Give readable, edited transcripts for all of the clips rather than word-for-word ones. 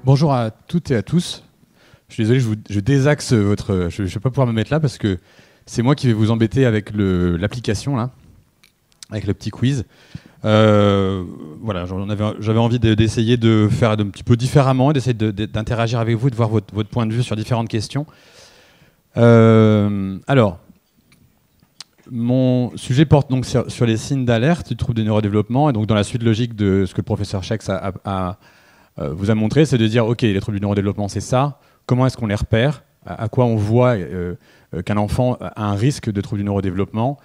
Bonjour à toutes et à tous. Je suis désolé, je désaxe votre... Je ne vais pas pouvoir me mettre là parce que c'est moi qui vais vous embêter avec l'application, là, avec le petit quiz. Voilà, j'avais envie d'essayer de faire un petit peu différemment, d'essayer d'interagir avec vous, de voir votre point de vue sur différentes questions. Alors, mon sujet porte donc sur les signes d'alerte du trouble du neurodéveloppement. Et donc, dans la suite logique de ce que le professeur Schex vous a montré, c'est de dire, OK, les troubles du neurodéveloppement, c'est ça. Comment est-ce qu'on les repère ? À quoi on voit qu'un enfant a un risque de trouble du neurodéveloppement ?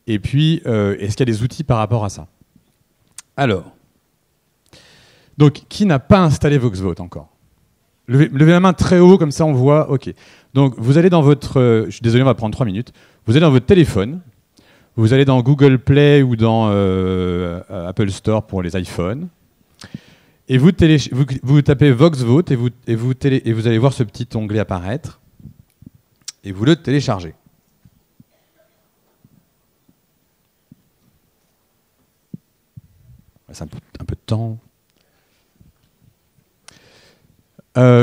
Et puis, est-ce qu'il y a des outils par rapport à ça ? Alors, donc, qui n'a pas installé VoxVote encore ? Levez la main très haut, comme ça on voit. OK. Donc, vous allez dans votre... je suis désolé, on va prendre 3 minutes. Vous allez dans votre téléphone. Vous allez dans Google Play ou dans Apple Store pour les iPhones. Et vous tapez VoxVote et vous allez voir ce petit onglet apparaître. Et vous le téléchargez. C'est un peu de temps.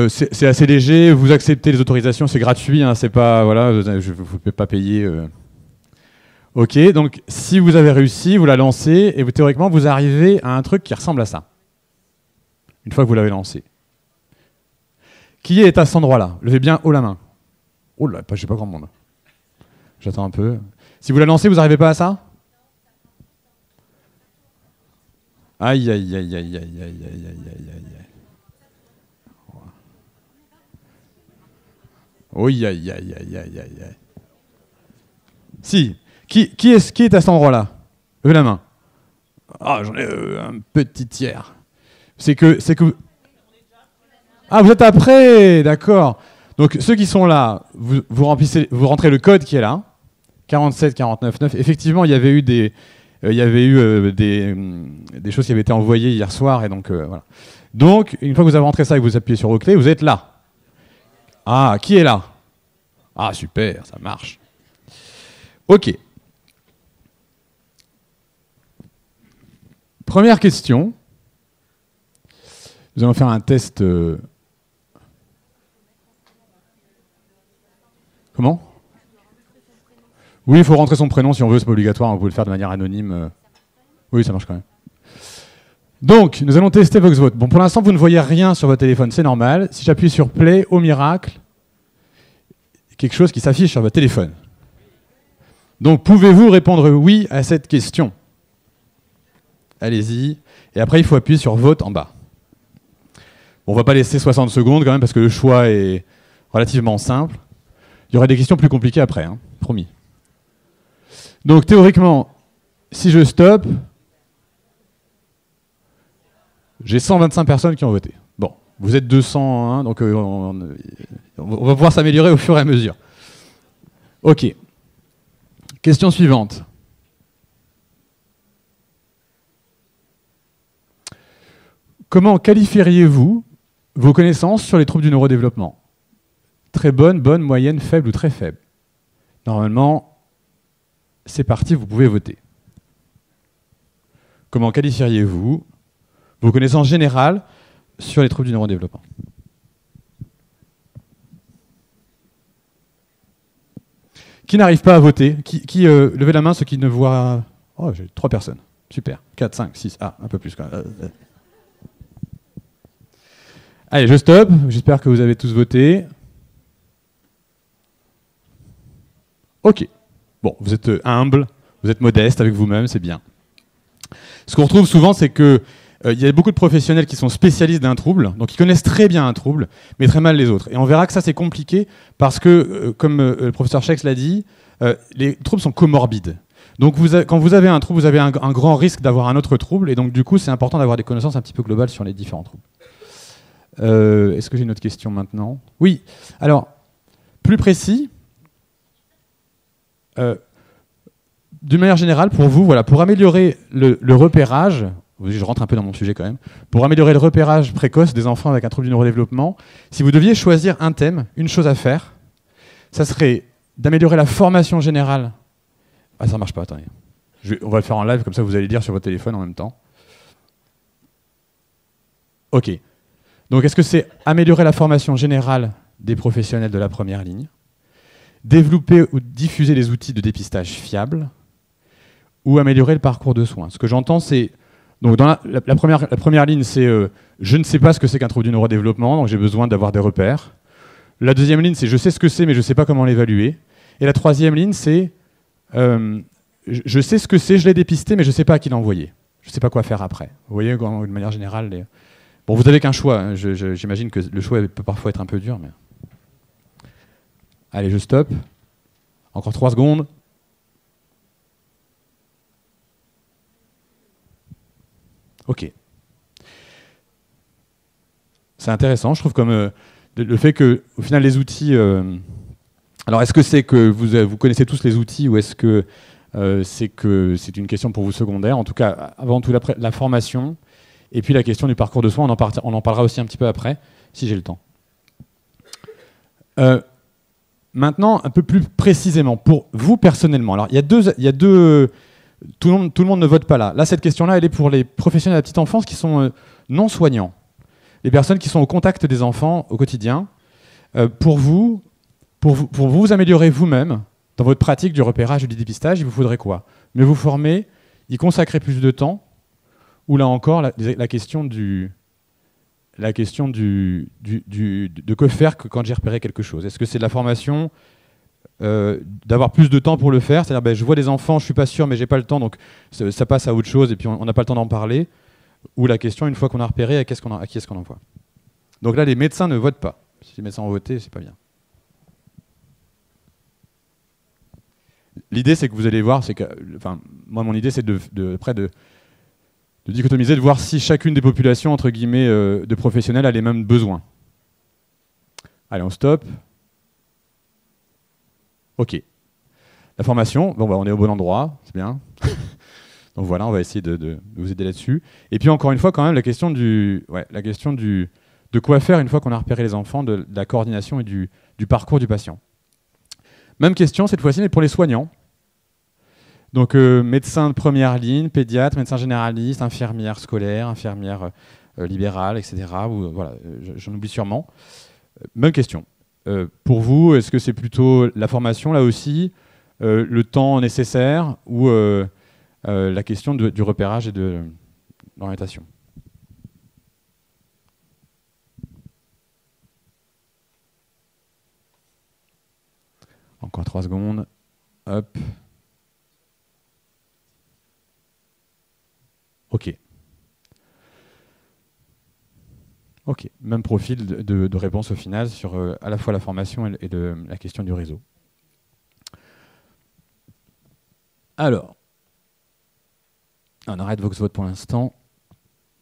C'est assez léger. Vous acceptez les autorisations, c'est gratuit. Hein, c'est pas, voilà, vous ne pouvez pas payer. OK, donc si vous avez réussi, vous la lancez et théoriquement vous arrivez à un truc qui ressemble à ça. Une fois que vous l'avez lancé. Qui est à cet endroit-là ? Levez bien haut la main. Oh là, j'ai pas grand monde. J'attends un peu. Si vous la lancez, vous n'arrivez pas à ça ? Aïe, aïe, aïe, aïe, aïe, aïe, aïe, aïe, aïe, aïe. Oui, aïe, aïe, aïe, aïe, aïe, aïe. Si. Qui est à cet endroit-là ? Levez la main. Ah, j'en ai un petit tiers. C'est que Ah, vous êtes après, d'accord. Donc ceux qui sont là, vous rentrez le code qui est là, 47 49 9. Effectivement, il y avait eu des choses qui avaient été envoyées hier soir et donc voilà. Donc une fois que vous avez rentré ça et que vous appuyez sur OK, vous êtes là. Ah, qui est là ? Ah, super, ça marche. OK. Première question. Nous allons faire un test. Comment ? Oui, il faut rentrer son prénom si on veut, c'est pas obligatoire, on peut le faire de manière anonyme. Oui, ça marche quand même. Donc, nous allons tester VoxVote. Bon, pour l'instant, vous ne voyez rien sur votre téléphone, c'est normal. Si j'appuie sur Play, au miracle, quelque chose qui s'affiche sur votre téléphone. Donc, pouvez-vous répondre oui à cette question ? Allez-y. Et après, il faut appuyer sur Vote en bas. Bon, on ne va pas laisser 60 secondes quand même, parce que le choix est relativement simple. Il y aura des questions plus compliquées après, hein, promis. Donc, théoriquement, si je stoppe, j'ai 125 personnes qui ont voté. Bon, vous êtes 201, donc on va pouvoir s'améliorer au fur et à mesure. OK. Question suivante. Comment qualifieriez-vous vos connaissances sur les troubles du neurodéveloppement ? Très bonne, bonne, moyenne, faible ou très faible ? Normalement, c'est parti, vous pouvez voter. Comment qualifieriez-vous vos connaissances générales sur les troubles du neurodéveloppement ? Qui n'arrive pas à voter ? Levez la main, ceux qui ne voient... Oh, j'ai 3 personnes. Super. 4, 5, 6. Ah, un peu plus quand même. Allez, je stoppe. J'espère que vous avez tous voté. OK. Bon, vous êtes humble, vous êtes modeste avec vous-même, c'est bien. Ce qu'on retrouve souvent, c'est que il y a beaucoup de professionnels qui sont spécialistes d'un trouble, donc ils connaissent très bien un trouble, mais très mal les autres. Et on verra que ça, c'est compliqué parce que, comme le professeur Schex l'a dit, les troubles sont comorbides. Donc quand vous avez un trouble, vous avez un grand risque d'avoir un autre trouble, et donc du coup, c'est important d'avoir des connaissances un petit peu globales sur les différents troubles. Est-ce que j'ai une autre question maintenant ? Oui. Alors, plus précis, d'une manière générale, pour vous, voilà, pour améliorer le repérage, je rentre un peu dans mon sujet quand même, pour améliorer le repérage précoce des enfants avec un trouble du neurodéveloppement, si vous deviez choisir un thème, une chose à faire, ça serait d'améliorer la formation générale. Ah, ça marche pas, attendez. On va le faire en live, comme ça vous allez lire sur votre téléphone en même temps. OK. Donc, est-ce que c'est améliorer la formation générale des professionnels de la première ligne, développer ou diffuser des outils de dépistage fiables, ou améliorer le parcours de soins? Ce que j'entends, c'est... Donc, dans la première ligne, c'est je ne sais pas ce que c'est qu'un trouble du neurodéveloppement, donc j'ai besoin d'avoir des repères. La deuxième ligne, c'est je sais ce que c'est, mais je ne sais pas comment l'évaluer. Et la troisième ligne, c'est je sais ce que c'est, je l'ai dépisté, mais je ne sais pas à qui l'envoyer. Je ne sais pas quoi faire après. Vous voyez, de manière générale... Bon, vous n'avez qu'un choix. Hein. J'imagine que le choix peut parfois être un peu dur. Mais... Allez, je stoppe. Encore 3 secondes. OK. C'est intéressant, je trouve, comme le fait que, au final, les outils... alors, est-ce que c'est que vous connaissez tous les outils ou est-ce que c'est une question pour vous secondaire? En tout cas, avant tout, la formation et puis la question du parcours de soins, on en parlera aussi un petit peu après, si j'ai le temps. Maintenant, un peu plus précisément, pour vous personnellement, alors il y a deux tout le monde ne vote pas là. Là, cette question-là, elle est pour les professionnels de la petite enfance qui sont non soignants, les personnes qui sont au contact des enfants au quotidien. Pour vous améliorer vous-même dans votre pratique du repérage et du dépistage, il vous faudrait quoi? Mieux vous former, y consacrer plus de temps, ou là encore la question de que faire quand j'ai repéré quelque chose. Est-ce que c'est de la formation, d'avoir plus de temps pour le faire, c'est-à-dire je vois des enfants, je suis pas sûr, mais j'ai pas le temps, donc ça passe à autre chose et puis on n'a pas le temps d'en parler. Ou la question, une fois qu'on a repéré, à qui est-ce qu'on envoie? Donc là, les médecins ne votent pas. Si les médecins ont voté, c'est pas bien. L'idée, c'est que vous allez voir, moi, mon idée, c'est de dichotomiser, de voir si chacune des populations, entre guillemets, de professionnels a les mêmes besoins. Allez, on stoppe. OK. La formation, bon, on est au bon endroit, c'est bien. Donc voilà, on va essayer de vous aider là-dessus. Et puis encore une fois, quand même, la question de quoi faire une fois qu'on a repéré les enfants, de la coordination et du parcours du patient. Même question cette fois-ci, mais pour les soignants. Donc médecin de première ligne, pédiatre, médecin généraliste, infirmière scolaire, infirmière libérale, etc. Voilà, j'en oublie sûrement. Même question. Pour vous, est-ce que c'est plutôt la formation là aussi, le temps nécessaire ou la question du repérage et de l'orientation? Encore 3 secondes. Hop. OK. OK. Même profil de réponse au final sur à la fois la formation et la question du réseau. Alors, on arrête VoxVote pour l'instant.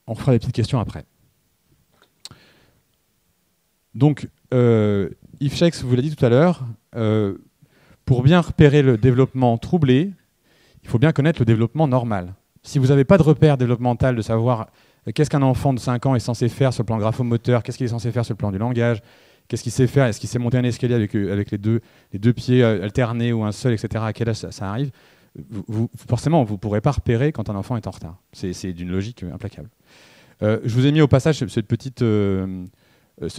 On fera les petites questions après. Donc, Yves Schex vous l'a dit tout à l'heure, pour bien repérer le développement troublé, il faut bien connaître le développement normal. Si vous n'avez pas de repère développemental, de savoir qu'est-ce qu'un enfant de 5 ans est censé faire sur le plan graphomoteur, qu'est-ce qu'il est censé faire sur le plan du langage, qu'est-ce qu'il sait faire, est-ce qu'il sait monter un escalier avec les deux pieds alternés ou un seul, etc., à quel âge ça arrive, forcément, vous ne pourrez pas repérer quand un enfant est en retard. C'est d'une logique implacable. Je vous ai mis au passage cette petite...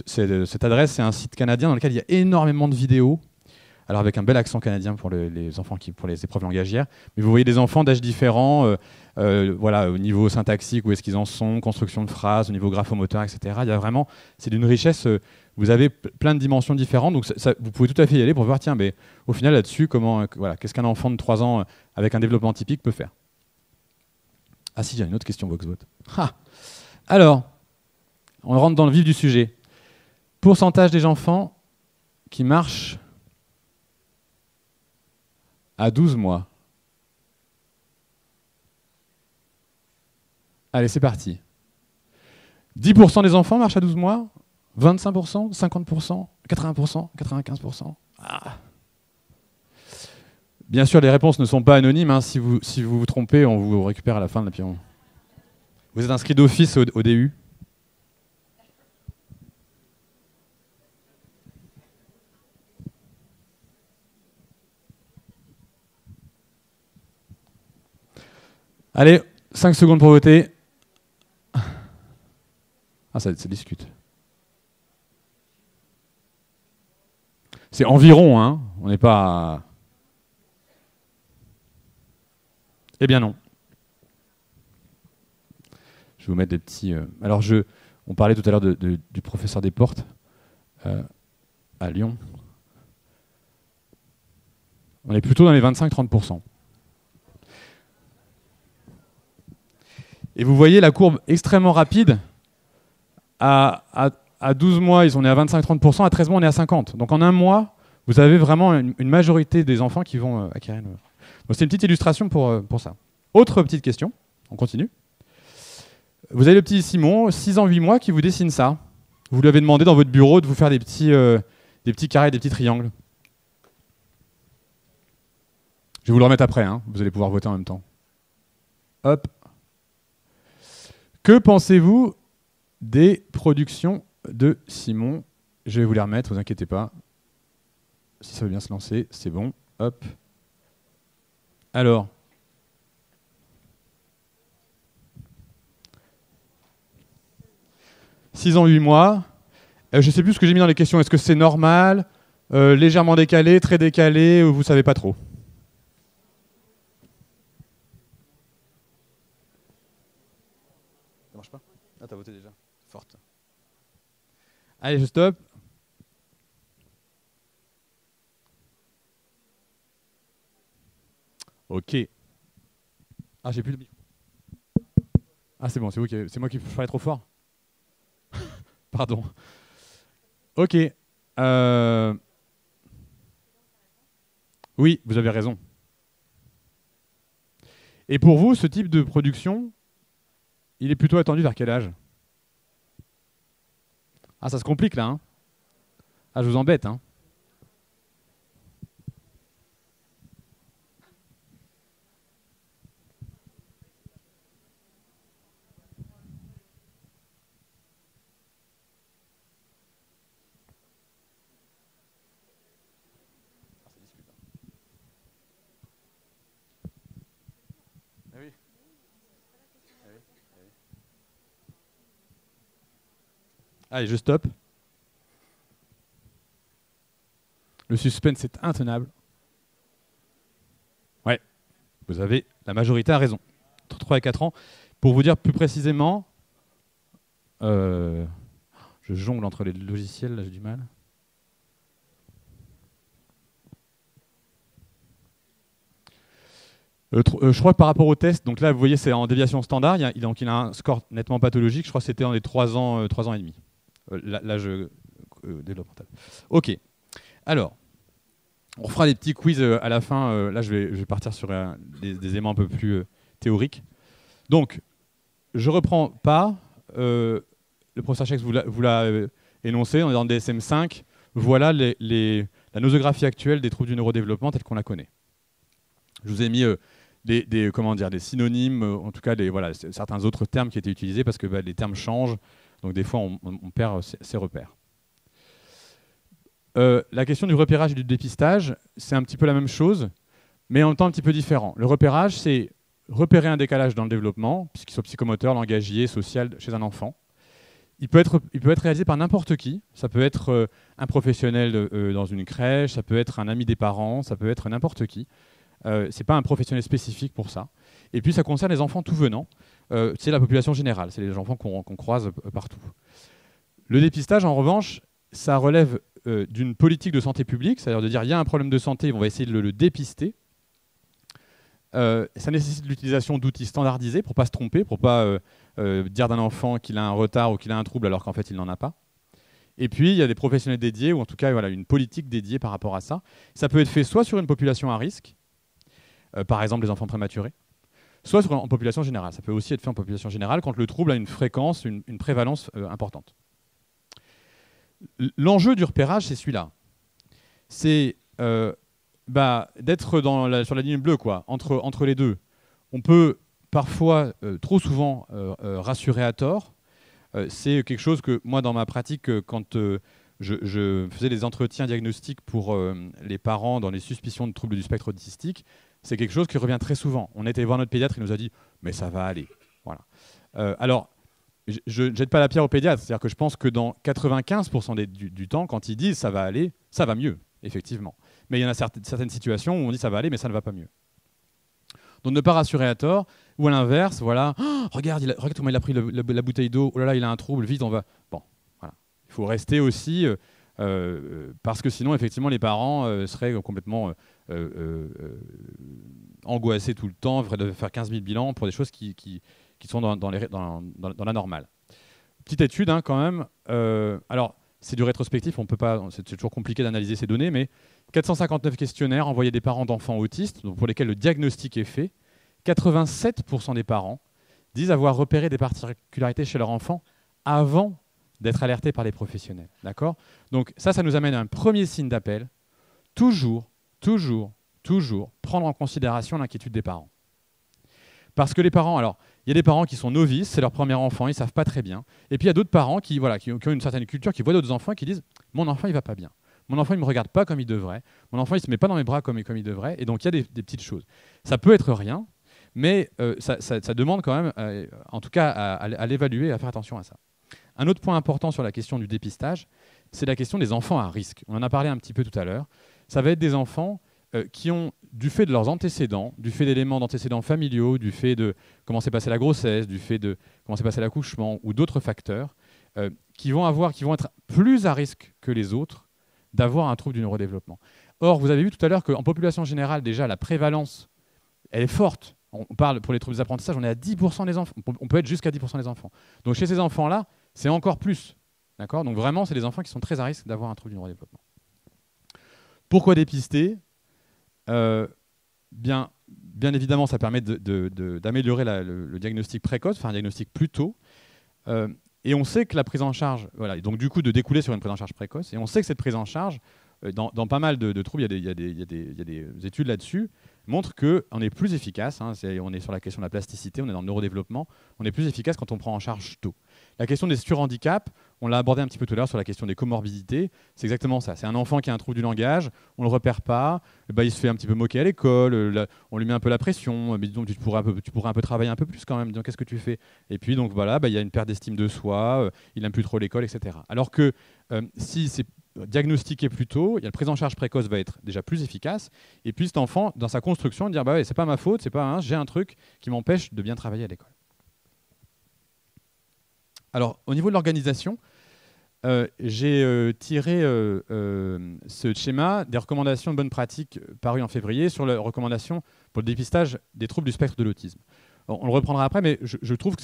cette adresse, c'est un site canadien dans lequel il y a énormément de vidéos, alors avec un bel accent canadien pour les enfants, pour les épreuves langagières, mais vous voyez des enfants d'âges différents, voilà, au niveau syntaxique, où est-ce qu'ils en sont, construction de phrases, au niveau graphomoteur, etc. Il y a vraiment, c'est d'une richesse, vous avez plein de dimensions différentes, donc vous pouvez tout à fait y aller pour voir, tiens, mais au final là-dessus, qu'est-ce qu'un enfant de 3 ans avec un développement typique peut faire? Ah si, il y a une autre question, VoxVote. Alors, on rentre dans le vif du sujet. Pourcentage des enfants qui marchent à 12 mois. Allez, c'est parti. 10% des enfants marchent à 12 mois, 25%, 50%, 80%, 95%. Ah. Bien sûr, les réponses ne sont pas anonymes. Hein. Si vous vous trompez, on vous récupère à la fin de la pion. Vous êtes inscrit d'office au DU. Allez, 5 secondes pour voter. Ah, ça discute. C'est environ, hein. On n'est pas... Eh bien non. Je vais vous mettre des petits... Alors, on parlait tout à l'heure du professeur Desportes à Lyon. On est plutôt dans les 25-30%. Et vous voyez la courbe extrêmement rapide. À 12 mois, ils sont à 25-30%. À 13 mois, on est à 50%. Donc en un mois, vous avez vraiment une majorité des enfants qui vont acquérir une... Donc c'est une petite illustration pour ça. Autre petite question, on continue. Vous avez le petit Simon, 6 ans, 8 mois, qui vous dessine ça. Vous lui avez demandé dans votre bureau de vous faire des petits carrés, des petits triangles. Je vais vous le remettre après, hein. Vous allez pouvoir voter en même temps. Hop. Que pensez-vous des productions de Simon? Je vais vous les remettre, vous inquiétez pas. Si ça veut bien se lancer, c'est bon. Hop. Alors. « 6 ans, 8 mois. Je ne sais plus ce que j'ai mis dans les questions. Est-ce que c'est normal, légèrement décalé, très décalé, ou vous ne savez pas trop? Ça marche pas? Ah, t'as voté déjà. Forte. Allez, je stoppe. Ok. Ah, j'ai plus de micro. Ah, c'est bon, c'est moi qui parlais trop fort. Pardon. Ok. Oui, vous avez raison. Et pour vous, ce type de production, il est plutôt attendu vers quel âge? Ah, ça se complique là, hein. Ah, je vous embête, hein. Allez, je stoppe. Le suspense est intenable. Ouais, vous avez, la majorité a raison. Entre 3 et 4 ans. Pour vous dire plus précisément, je jongle entre les logiciels, là j'ai du mal. Je crois que par rapport au test, donc là vous voyez c'est en déviation standard, donc il a un score nettement pathologique, je crois que c'était dans les 3 ans et demi. L'âge développemental. Ok. Alors, on fera des petits quiz à la fin. Là, je vais partir sur des éléments un peu plus théoriques. Donc, je reprends pas. Le professeur Schex vous l'a énoncé. On est dans le DSM-5. Voilà la nosographie actuelle des troubles du neurodéveloppement telle qu'on la connaît. Je vous ai mis des synonymes, en tout cas certains autres termes qui étaient utilisés parce que les termes changent. Donc des fois, on perd ses repères. La question du repérage et du dépistage, c'est un petit peu la même chose, mais en même temps un petit peu différent. Le repérage, c'est repérer un décalage dans le développement, qu'il soit psychomoteur, langagier, social, chez un enfant. Il peut être réalisé par n'importe qui. Ça peut être un professionnel dans une crèche, ça peut être un ami des parents, ça peut être n'importe qui. Ce n'est pas un professionnel spécifique pour ça. Et puis ça concerne les enfants tout venant. C'est la population générale, c'est les enfants qu'on croise partout. Le dépistage, en revanche, ça relève d'une politique de santé publique, c'est-à-dire de dire il y a un problème de santé, on va essayer de le dépister. Ça nécessite l'utilisation d'outils standardisés pour ne pas se tromper, pour ne pas dire d'un enfant qu'il a un retard ou qu'il a un trouble alors qu'en fait il n'en a pas. Et puis il y a des professionnels dédiés, ou en tout cas une politique dédiée par rapport à ça. Ça peut être fait soit sur une population à risque, par exemple les enfants prématurés, soit en population générale. Ça peut aussi être fait en population générale quand le trouble a une fréquence, une prévalence importante. L'enjeu du repérage, c'est celui-là. C'est d'être sur la ligne bleue, quoi, entre les deux. On peut parfois, trop souvent, rassurer à tort. C'est quelque chose que moi, dans ma pratique, quand je faisais des entretiens diagnostiques pour les parents dans les suspicions de troubles du spectre autistique, c'est quelque chose qui revient très souvent. On était voir notre pédiatre, il nous a dit « mais ça va aller ». Voilà. Alors, je ne jette pas la pierre au pédiatre, c'est-à-dire que je pense que dans 95% du temps, quand ils disent « ça va aller », ça va mieux. effectivement. Mais il y en a certaines situations où on dit ça va aller, mais ça ne va pas mieux. Donc ne pas rassurer à tort, ou à l'inverse, voilà, oh, regarde comment il a pris la bouteille d'eau, oh là là, il a un trouble, vite, on va... Bon, voilà. Il faut rester aussi, parce que sinon, effectivement, les parents seraient complètement angoissés tout le temps, devraient faire 15 000 bilans pour des choses qui sont dans la normale. Petite étude, hein, quand même. Alors, c'est du rétrospectif, on peut pas, c'est toujours compliqué d'analyser ces données, mais 459 questionnaires envoyés des parents d'enfants autistes, donc pour lesquels le diagnostic est fait. 87% des parents disent avoir repéré des particularités chez leur enfant avant d'être alertés par les professionnels. D'accord ? Donc ça nous amène à un premier signe d'appel. Toujours prendre en considération l'inquiétude des parents. Parce que les parents, alors, il y a des parents qui sont novices, c'est leur premier enfant, ils ne savent pas très bien. Et puis il y a d'autres parents qui ont une certaine culture, qui voient d'autres enfants et qui disent « Mon enfant, il ne va pas bien. Mon enfant, il ne me regarde pas comme il devrait. Mon enfant, il ne se met pas dans mes bras comme il devrait. » Et donc il y a des petites choses. Ça peut être rien, mais ça demande quand même, en tout cas, à l'évaluer et à faire attention à ça. Un autre point important sur la question du dépistage, c'est la question des enfants à risque. On en a parlé un petit peu tout à l'heure. Ça va être des enfants qui ont, du fait de leurs antécédents, du fait d'éléments d'antécédents familiaux, du fait de comment s'est passée la grossesse, du fait de comment s'est passé l'accouchement ou d'autres facteurs, qui vont être plus à risque que les autres d'avoir un trouble du neurodéveloppement. Or, vous avez vu tout à l'heure qu'en population générale, déjà, la prévalence, elle est forte. On parle pour les troubles d'apprentissage, on est à 10% des enfants. On peut être jusqu'à 10% des enfants. Donc chez ces enfants-là, c'est encore plus. D'accord ? Donc vraiment, c'est des enfants qui sont très à risque d'avoir un trouble du neurodéveloppement. Pourquoi dépister ? Bien évidemment, ça permet d'améliorer le diagnostic précoce, faire un diagnostic plus tôt. Et on sait que la prise en charge, voilà, et donc du coup de découler sur une prise en charge précoce, et on sait que cette prise en charge, dans pas mal de troubles, il y a des études là-dessus, montrent qu'on est plus efficace, hein, on est sur la question de la plasticité, on est dans le neurodéveloppement, on est plus efficace quand on prend en charge tôt. La question des surhandicaps, on l'a abordé un petit peu tout à l'heure sur la question des comorbidités, c'est exactement ça. C'est un enfant qui a un trouble du langage, on ne le repère pas, il se fait un petit peu moquer à l'école, on lui met un peu la pression, mais disons, tu pourrais un peu travailler un peu plus quand même, disons, qu'est-ce que tu fais ? Et puis donc voilà, il y a une perte d'estime de soi, il n'aime plus trop l'école, etc. Alors que si c'est diagnostiqué plus tôt, la prise en charge précoce va être déjà plus efficace, et puis cet enfant, dans sa construction, dire c'est pas ma faute, j'ai un truc qui m'empêche de bien travailler à l'école. Alors, au niveau de l'organisation, j'ai tiré ce schéma des recommandations de bonnes pratiques parues en février sur les recommandations pour le dépistage des troubles du spectre de l'autisme. On le reprendra après, mais je trouve que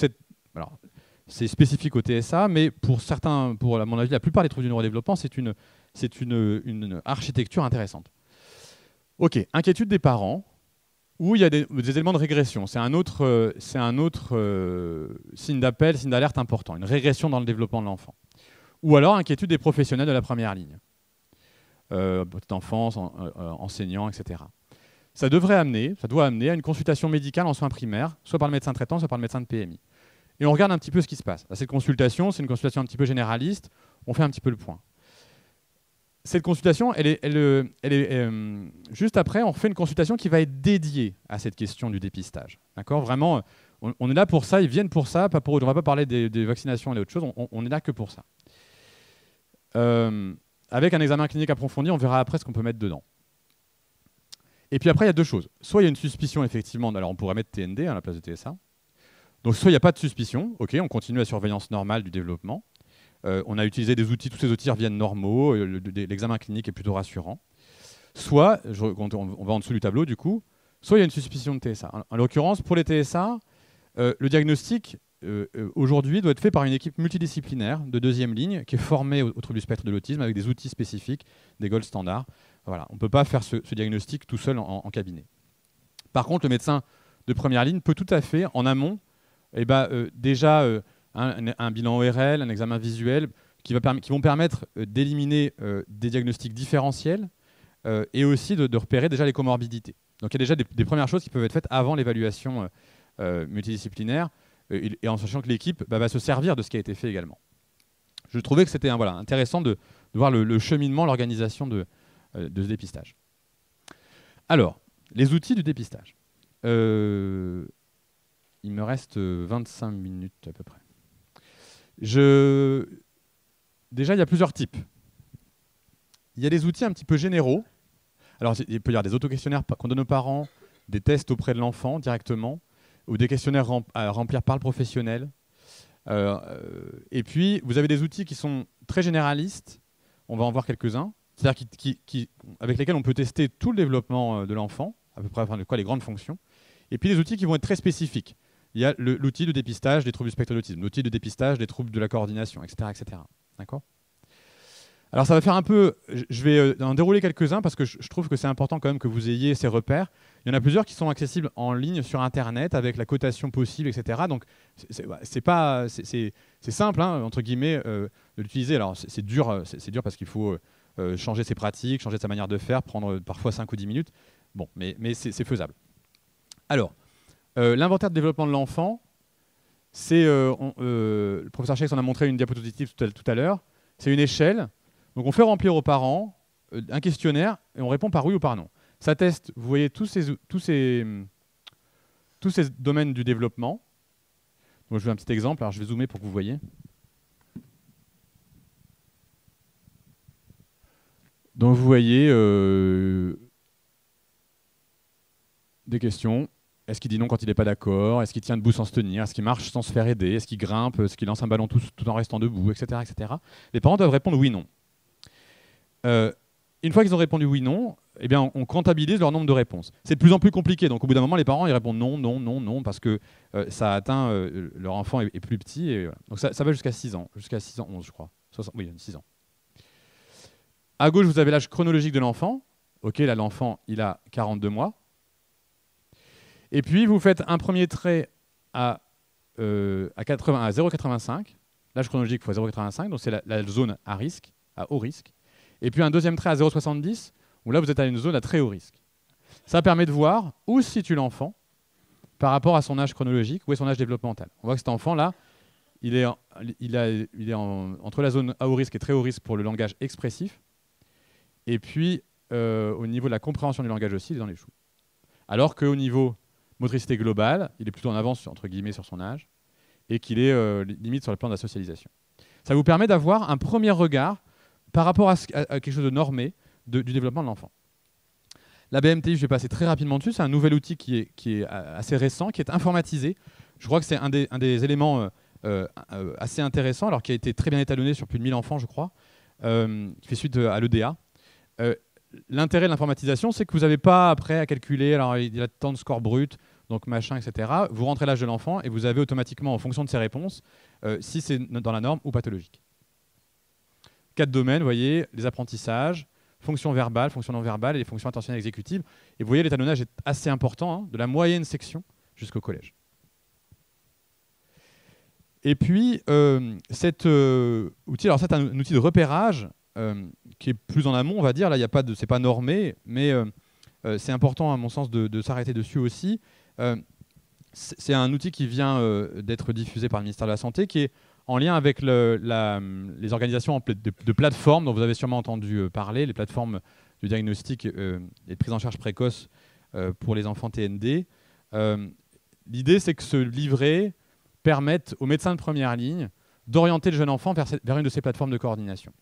c'est spécifique au TSA, mais à mon avis, la plupart des troubles du neurodéveloppement, c'est une architecture intéressante. Ok, inquiétude des parents, où il y a des éléments de régression. C'est un autre signe d'appel, signe d'alerte important, une régression dans le développement de l'enfant. Ou alors inquiétude des professionnels de la première ligne, petite enfance, enseignants, etc. Ça doit amener à une consultation médicale en soins primaires, soit par le médecin traitant, soit par le médecin de PMI. Et on regarde un petit peu ce qui se passe. Cette consultation, c'est une consultation un petit peu généraliste, on fait un petit peu le point. Cette consultation, elle est juste après, on fait une consultation qui va être dédiée à cette question du dépistage. D'accord ? Vraiment, on est là pour ça, ils viennent pour ça, on ne va pas parler des vaccinations et d'autres choses, on est là que pour ça. Avec un examen clinique approfondi, on verra après ce qu'on peut mettre dedans. Et puis après, il y a deux choses. Soit il y a une suspicion, effectivement, alors on pourrait mettre TND à la place de TSA. Donc soit il n'y a pas de suspicion, ok, on continue la surveillance normale du développement. On a utilisé des outils, tous ces outils reviennent normaux, l'examen clinique est plutôt rassurant. Soit, on va en dessous du tableau du coup, soit il y a une suspicion de TSA. En l'occurrence, pour les TSA, le diagnostic aujourd'hui doit être fait par une équipe multidisciplinaire de deuxième ligne qui est formée au trouble du spectre de l'autisme avec des outils spécifiques, des gold standards. Voilà, on ne peut pas faire ce diagnostic tout seul en cabinet. Par contre, le médecin de première ligne peut tout à fait, en amont, déjà un bilan ORL, un examen visuel qui vont permettre d'éliminer des diagnostics différentiels et aussi de repérer déjà les comorbidités. Donc il y a déjà des premières choses qui peuvent être faites avant l'évaluation multidisciplinaire et en sachant que l'équipe va se servir de ce qui a été fait également. Je trouvais que c'était intéressant de voir le cheminement, l'organisation de ce dépistage. Alors, les outils du dépistage. Il me reste 25 minutes à peu près. Déjà, il y a plusieurs types. il y a des outils un petit peu généraux. Alors, il peut y avoir des autoquestionnaires qu'on donne aux parents, des tests auprès de l'enfant directement, ou des questionnaires à remplir par le professionnel. Et puis, vous avez des outils qui sont très généralistes. On va en voir quelques-uns. C'est-à-dire avec lesquels on peut tester tout le développement de l'enfant, à peu près enfin, de quoi les grandes fonctions. Et puis des outils qui vont être très spécifiques. Il y a l'outil de dépistage des troubles du spectre de l'autisme, l'outil de dépistage des troubles de la coordination, etc. etc. D'accord ? Alors ça va faire un peu, je vais en dérouler quelques-uns parce que je trouve que c'est important quand même que vous ayez ces repères. Il y en a plusieurs qui sont accessibles en ligne sur Internet avec la cotation possible, etc. Donc c'est simple, hein, entre guillemets, de l'utiliser. Alors c'est dur parce qu'il faut changer ses pratiques, changer sa manière de faire, prendre parfois 5 ou 10 minutes. Bon, mais c'est faisable. Alors, l'inventaire de développement de l'enfant, le professeur Schex en a montré une diapositive tout à l'heure. C'est une échelle. Donc on fait remplir aux parents un questionnaire et on répond par oui ou par non. Ça teste, vous voyez, tous ces domaines du développement. Donc je veux un petit exemple, alors je vais zoomer pour que vous voyez. Donc vous voyez des questions. Est-ce qu'il dit non quand il n'est pas d'accord? Est-ce qu'il tient debout sans se tenir? Est-ce qu'il marche sans se faire aider? Est-ce qu'il grimpe? Est-ce qu'il lance un ballon tout en restant debout, etc., etc. Les parents doivent répondre oui, non. Une fois qu'ils ont répondu oui, non, eh bien, on comptabilise leur nombre de réponses. C'est de plus en plus compliqué. Donc, au bout d'un moment, les parents ils répondent non, non, non, non, parce que ça a atteint leur enfant est plus petit. Et, voilà. Donc, ça va jusqu'à 6 ans. Jusqu'à 6 ans, 11, je crois. Oui, 6 ans. À gauche, vous avez l'âge chronologique de l'enfant. OK, là, l'enfant, il a 42 mois. Et puis, vous faites un premier trait à 0,85. L'âge chronologique fois 0,85. Donc, c'est la zone à risque, à haut risque. Et puis un deuxième trait à 0,70, où là vous êtes à une zone à très haut risque. Ça permet de voir où se situe l'enfant par rapport à son âge chronologique, où est son âge développemental. On voit que cet enfant-là, il est entre la zone à haut risque et très haut risque pour le langage expressif, et puis au niveau de la compréhension du langage aussi, il est dans les choux. Alors qu'au niveau motricité globale, il est plutôt en avance, entre guillemets, sur son âge, et qu'il est limite sur le plan de la socialisation. Ça vous permet d'avoir un premier regard par rapport à quelque chose de normé du développement de l'enfant. La BMTI, je vais passer très rapidement dessus, c'est un nouvel outil qui est assez récent, qui est informatisé. Je crois que c'est un des éléments assez intéressants, alors qui a été très bien étalonné sur plus de 1000 enfants, je crois, qui fait suite à l'EDA. L'intérêt de l'informatisation, c'est que vous n'avez pas après à calculer, alors il y a tant de scores bruts, donc machin, etc. Vous rentrez l'âge de l'enfant et vous avez automatiquement, en fonction de ses réponses, si c'est dans la norme ou pathologique. 4 domaines, vous voyez, les apprentissages, fonctions verbales, fonctions non verbales et les fonctions attentionnelles exécutives. Et vous voyez, l'étalonnage est assez important, hein, de la moyenne section jusqu'au collège. Et puis, cet outil, alors c'est un outil de repérage qui est plus en amont, on va dire. Là, c'est pas normé, mais c'est important, à mon sens, de s'arrêter dessus aussi. C'est un outil qui vient d'être diffusé par le ministère de la Santé, qui est en lien avec les organisations de plateformes dont vous avez sûrement entendu parler, les plateformes de diagnostic et de prise en charge précoce pour les enfants TND. L'idée, c'est que ce livret permette aux médecins de première ligne d'orienter le jeune enfant vers une de ces plateformes de coordination.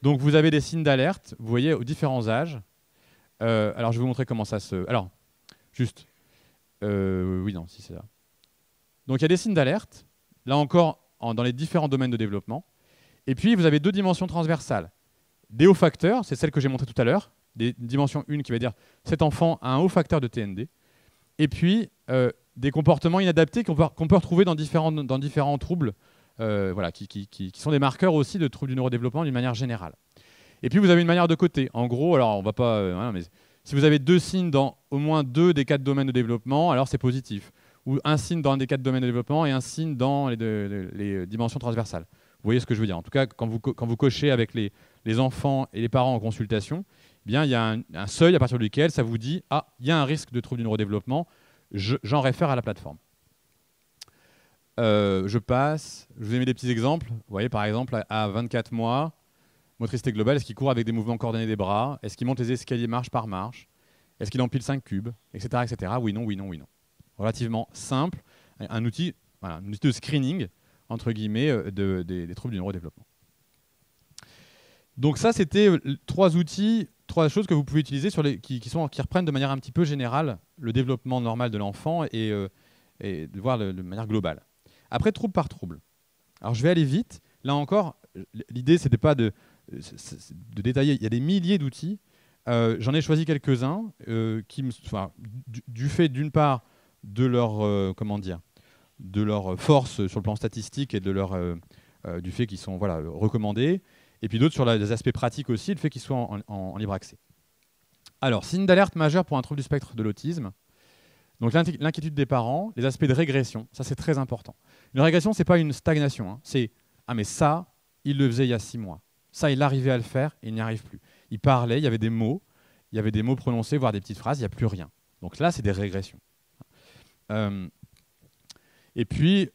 Donc, vous avez des signes d'alerte, vous voyez, aux différents âges. Alors, je vais vous montrer comment ça se... Alors, juste... oui, non, si c'est ça. Donc, il y a des signes d'alerte. Là encore, dans les différents domaines de développement. Et puis, vous avez 2 dimensions transversales. Des hauts facteurs, c'est celle que j'ai montrée tout à l'heure. Des dimensions 1 qui va dire cet enfant a un haut facteur de TND. Et puis, des comportements inadaptés qu'on peut retrouver dans différents troubles, voilà, qui sont des marqueurs aussi de troubles du neurodéveloppement d'une manière générale. Et puis, vous avez une manière de coter. En gros, alors on va pas... mais si vous avez 2 signes dans au moins 2 des 4 domaines de développement, alors c'est positif. Ou un signe dans un des 4 domaines de développement et un signe dans les dimensions transversales. Vous voyez ce que je veux dire. En tout cas, quand vous cochez avec les enfants et les parents en consultation, eh bien, il y a un seuil à partir duquel ça vous dit « Ah, il y a un risque de trouble du neurodéveloppement, j'en réfère à la plateforme ». Je passe. Je vous ai mis des petits exemples. Vous voyez, par exemple, à 24 mois, motricité globale, est-ce qu'il court avec des mouvements coordonnés des bras? Est-ce qu'il monte les escaliers marche par marche? Est-ce qu'il empile 5 cubes? Etc., etc. Oui, non, oui, non, oui, non. Relativement simple, un outil de screening, entre guillemets, des troubles du neurodéveloppement. Donc ça, c'était 3 outils, 3 choses que vous pouvez utiliser qui reprennent de manière un petit peu générale le développement normal de l'enfant et de voir de manière globale. Après, trouble par trouble. Alors je vais aller vite. Là encore, l'idée, c'était pas de détailler. Il y a des milliers d'outils. J'en ai choisi quelques-uns du fait d'une part de leur de leur force sur le plan statistique et du fait qu'ils sont recommandés, et puis d'autres sur les aspects pratiques aussi, le fait qu'ils soient en libre accès. Alors, signe d'alerte majeur pour un trouble du spectre de l'autisme. Donc l'inquiétude des parents, les aspects de régression, ça c'est très important. Une régression, c'est pas une stagnation, hein. C'est « Ah mais ça, il le faisait il y a 6 mois. Ça, il arrivait à le faire et il n'y arrive plus. Il parlait, il y avait des mots prononcés, voire des petites phrases, il n'y a plus rien. » Donc là, c'est des régressions. Et puis,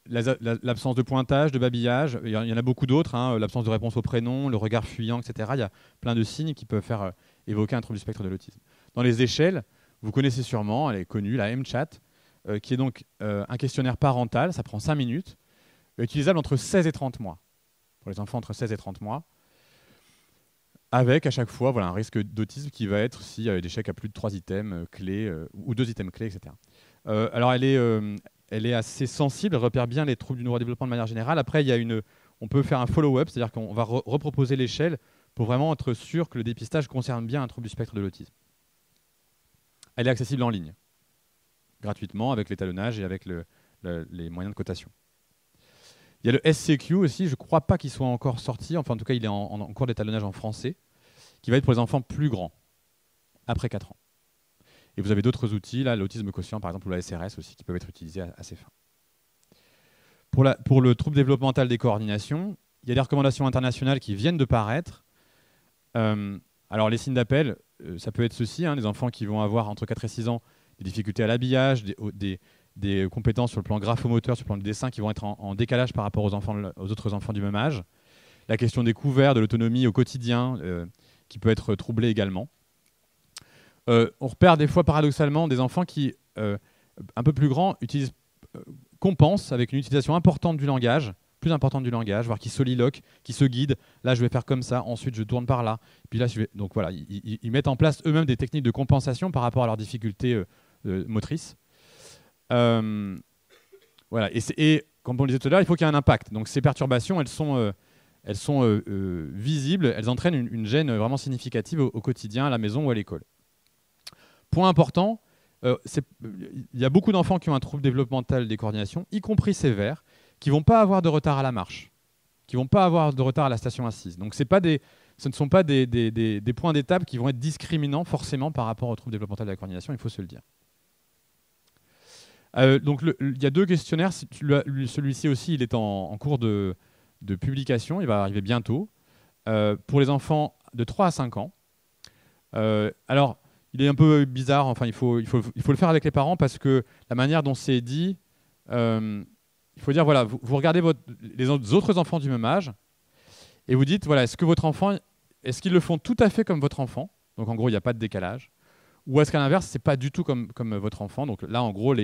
l'absence de pointage, de babillage, il y en a beaucoup d'autres, hein, l'absence de réponse au prénom, le regard fuyant, etc. Il y a plein de signes qui peuvent faire évoquer un trouble du spectre de l'autisme. Dans les échelles, vous connaissez sûrement, elle est connue, la MCHAT, qui est donc un questionnaire parental, ça prend 5 minutes, utilisable entre 16 et 30 mois, pour les enfants entre 16 et 30 mois, avec à chaque fois un risque d'autisme qui va être s'il y a des chèques à plus de 3 items clés, ou 2 items clés, etc. Alors elle est assez sensible, elle repère bien les troubles du neurodéveloppement de manière générale. Après, on peut faire un follow-up, c'est-à-dire qu'on va reproposer l'échelle pour vraiment être sûr que le dépistage concerne bien un trouble du spectre de l'autisme. Elle est accessible en ligne, gratuitement, avec l'étalonnage et avec les moyens de cotation. Il y a le SCQ aussi, je ne crois pas qu'il soit encore sorti, enfin en tout cas il est en cours d'étalonnage en français, qui va être pour les enfants plus grands, après 4 ans. Et vous avez d'autres outils, là, l'autisme quotient par exemple, ou la SRS aussi, qui peuvent être utilisés à ces fins. Pour le trouble développemental des coordinations, il y a des recommandations internationales qui viennent de paraître. Alors les signes d'appel, ça peut être ceci, hein, des enfants qui vont avoir entre 4 et 6 ans des difficultés à l'habillage, des compétences sur le plan graphomoteur, sur le plan du dessin qui vont être en décalage par rapport aux autres enfants du même âge. La question des couverts, de l'autonomie au quotidien, qui peut être troublée également. On repère des fois paradoxalement des enfants qui, un peu plus grands, compensent avec une utilisation importante du langage, plus importante du langage, voire qui soliloquent, qui se guident. Là, je vais faire comme ça, ensuite je tourne par là. Puis là, donc voilà, ils mettent en place eux-mêmes des techniques de compensation par rapport à leurs difficultés motrices. Voilà. Et comme on le disait tout à l'heure, il faut qu'il y ait un impact. Donc ces perturbations, elles sont visibles, elles entraînent une gêne vraiment significative au quotidien, à la maison ou à l'école. Point important, il y a beaucoup d'enfants qui ont un trouble développemental des coordinations, y compris sévère, qui ne vont pas avoir de retard à la marche, qui ne vont pas avoir de retard à la station assise. Donc ce ne sont pas des points d'étape qui vont être discriminants forcément par rapport au trouble développemental de la coordination, il faut se le dire. Donc il y a 2 questionnaires, celui-ci aussi il est en cours de publication, il va arriver bientôt, pour les enfants de 3 à 5 ans. Alors, il est un peu bizarre, enfin il faut le faire avec les parents parce que la manière dont c'est dit, il faut dire, voilà, vous regardez les autres enfants du même âge et vous dites, voilà, est-ce qu'ils le font tout à fait comme votre enfant? Donc en gros, il n'y a pas de décalage. Ou est-ce qu'à l'inverse, c'est pas du tout comme votre enfant? Donc là, en gros,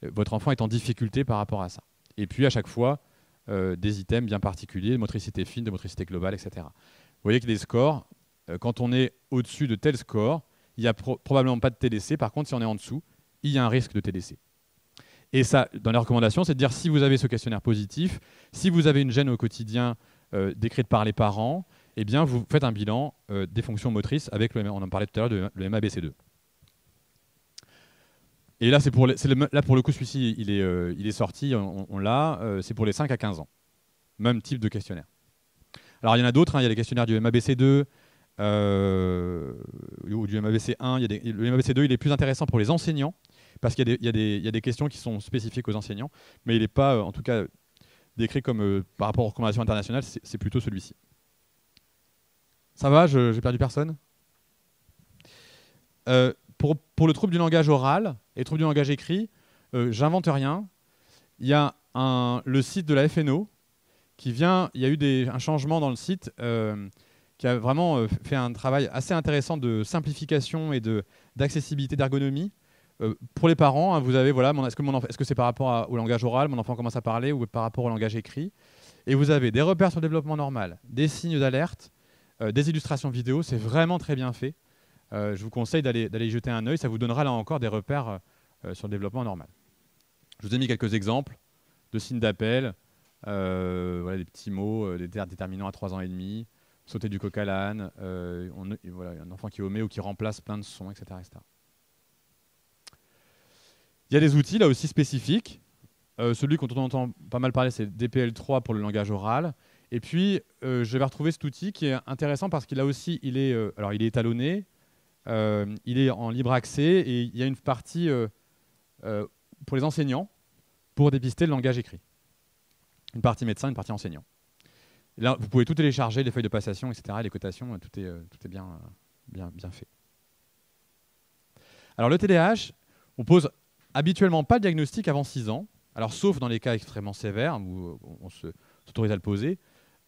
votre enfant est en difficulté par rapport à ça. Et puis à chaque fois, des items bien particuliers, de motricité fine, de motricité globale, etc. Vous voyez que les scores, quand on est au-dessus de tel score, il n'y a probablement pas de TDC. Par contre, si on est en dessous, il y a un risque de TDC. Et ça, dans les recommandations, c'est de dire si vous avez ce questionnaire positif, si vous avez une gêne au quotidien décrite par les parents, eh bien, vous faites un bilan des fonctions motrices avec on en parlait tout à l'heure, le MABC2. Et là, là pour le coup, celui-ci, il est sorti, on l'a, c'est pour les 5 à 15 ans. Même type de questionnaire. Alors, il y en a d'autres, hein, il y a les questionnaires du MABC2 ou du MABC1. Le MABC2, il est plus intéressant pour les enseignants, parce qu'il y a des questions qui sont spécifiques aux enseignants, mais il n'est pas, en tout cas, décrit comme, par rapport aux recommandations internationales, c'est plutôt celui-ci. Ça va, j'ai perdu personne? Pour le trouble du langage oral et le trouble du langage écrit, j'invente rien. Il y a le site de la FNO qui vient. Il y a eu un changement dans le site qui a vraiment fait un travail assez intéressant de simplification et d'accessibilité, d'ergonomie. Pour les parents, hein, vous avez, voilà, est-ce que c'est par rapport au langage oral, mon enfant commence à parler, ou par rapport au langage écrit. Et vous avez des repères sur le développement normal, des signes d'alerte, des illustrations vidéo, c'est vraiment très bien fait. Je vous conseille d'aller y jeter un œil, ça vous donnera là encore des repères sur le développement normal. Je vous ai mis quelques exemples de signes d'appel, voilà, des petits mots, des déterminants à 3 ans et demi, sauter du coq à l'âne, voilà, un enfant qui omet ou qui remplace plein de sons, etc., etc. Il y a des outils là aussi spécifiques. Celui dont on entend pas mal parler, c'est DPL3 pour le langage oral. Et puis, je vais retrouver cet outil qui est intéressant parce qu'il a aussi, il est étalonné, il est en libre accès et il y a une partie pour les enseignants pour dépister le langage écrit. Une partie médecin, une partie enseignant. Et là, vous pouvez tout télécharger, les feuilles de passation, etc., les cotations, tout est bien fait. Alors le TDAH, on pose habituellement pas le diagnostic avant 6 ans, alors sauf dans les cas extrêmement sévères où on s'autorise à le poser.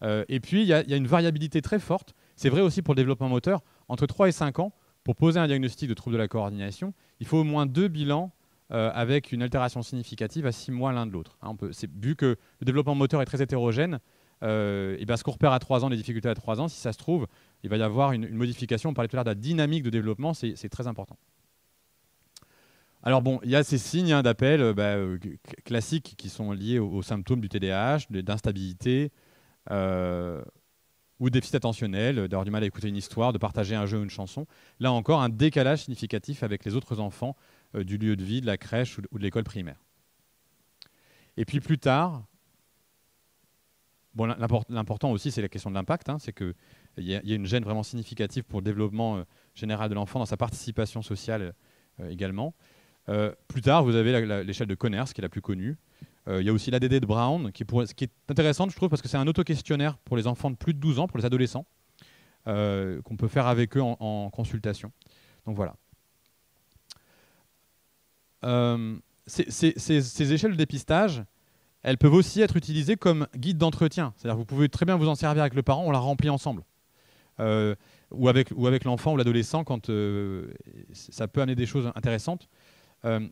Et puis il y a une variabilité très forte, c'est vrai aussi pour le développement moteur, entre 3 et 5 ans, pour poser un diagnostic de trouble de la coordination, il faut au moins 2 bilans avec une altération significative à 6 mois l'un de l'autre. Hein, vu que le développement moteur est très hétérogène, et ben ce qu'on repère à 3 ans, les difficultés à 3 ans, si ça se trouve, il va y avoir une modification. On parlait tout à l'heure de la dynamique de développement, c'est très important. Alors bon, il y a ces signes d'appel classiques qui sont liés aux symptômes du TDAH, d'instabilité ou déficit attentionnel, d'avoir du mal à écouter une histoire, de partager un jeu ou une chanson. Là encore, un décalage significatif avec les autres enfants du lieu de vie, de la crèche ou de l'école primaire. Et puis plus tard, bon, l'important aussi, c'est la question de l'impact. Hein, c'est qu'il y a une gêne vraiment significative pour le développement général de l'enfant dans sa participation sociale également. Plus tard, vous avez l'échelle de Conners, qui est la plus connue. Il y a aussi l'ADD de Brown, qui est intéressante, je trouve, parce que c'est un auto-questionnaire pour les enfants de plus de 12 ans, pour les adolescents, qu'on peut faire avec eux en consultation. Donc voilà. Ces échelles de dépistage, elles peuvent aussi être utilisées comme guide d'entretien. C'est-à-dire que vous pouvez très bien vous en servir avec le parent, on la remplit ensemble. Ou avec l'enfant ou l'adolescent, quand ça peut amener des choses intéressantes. Une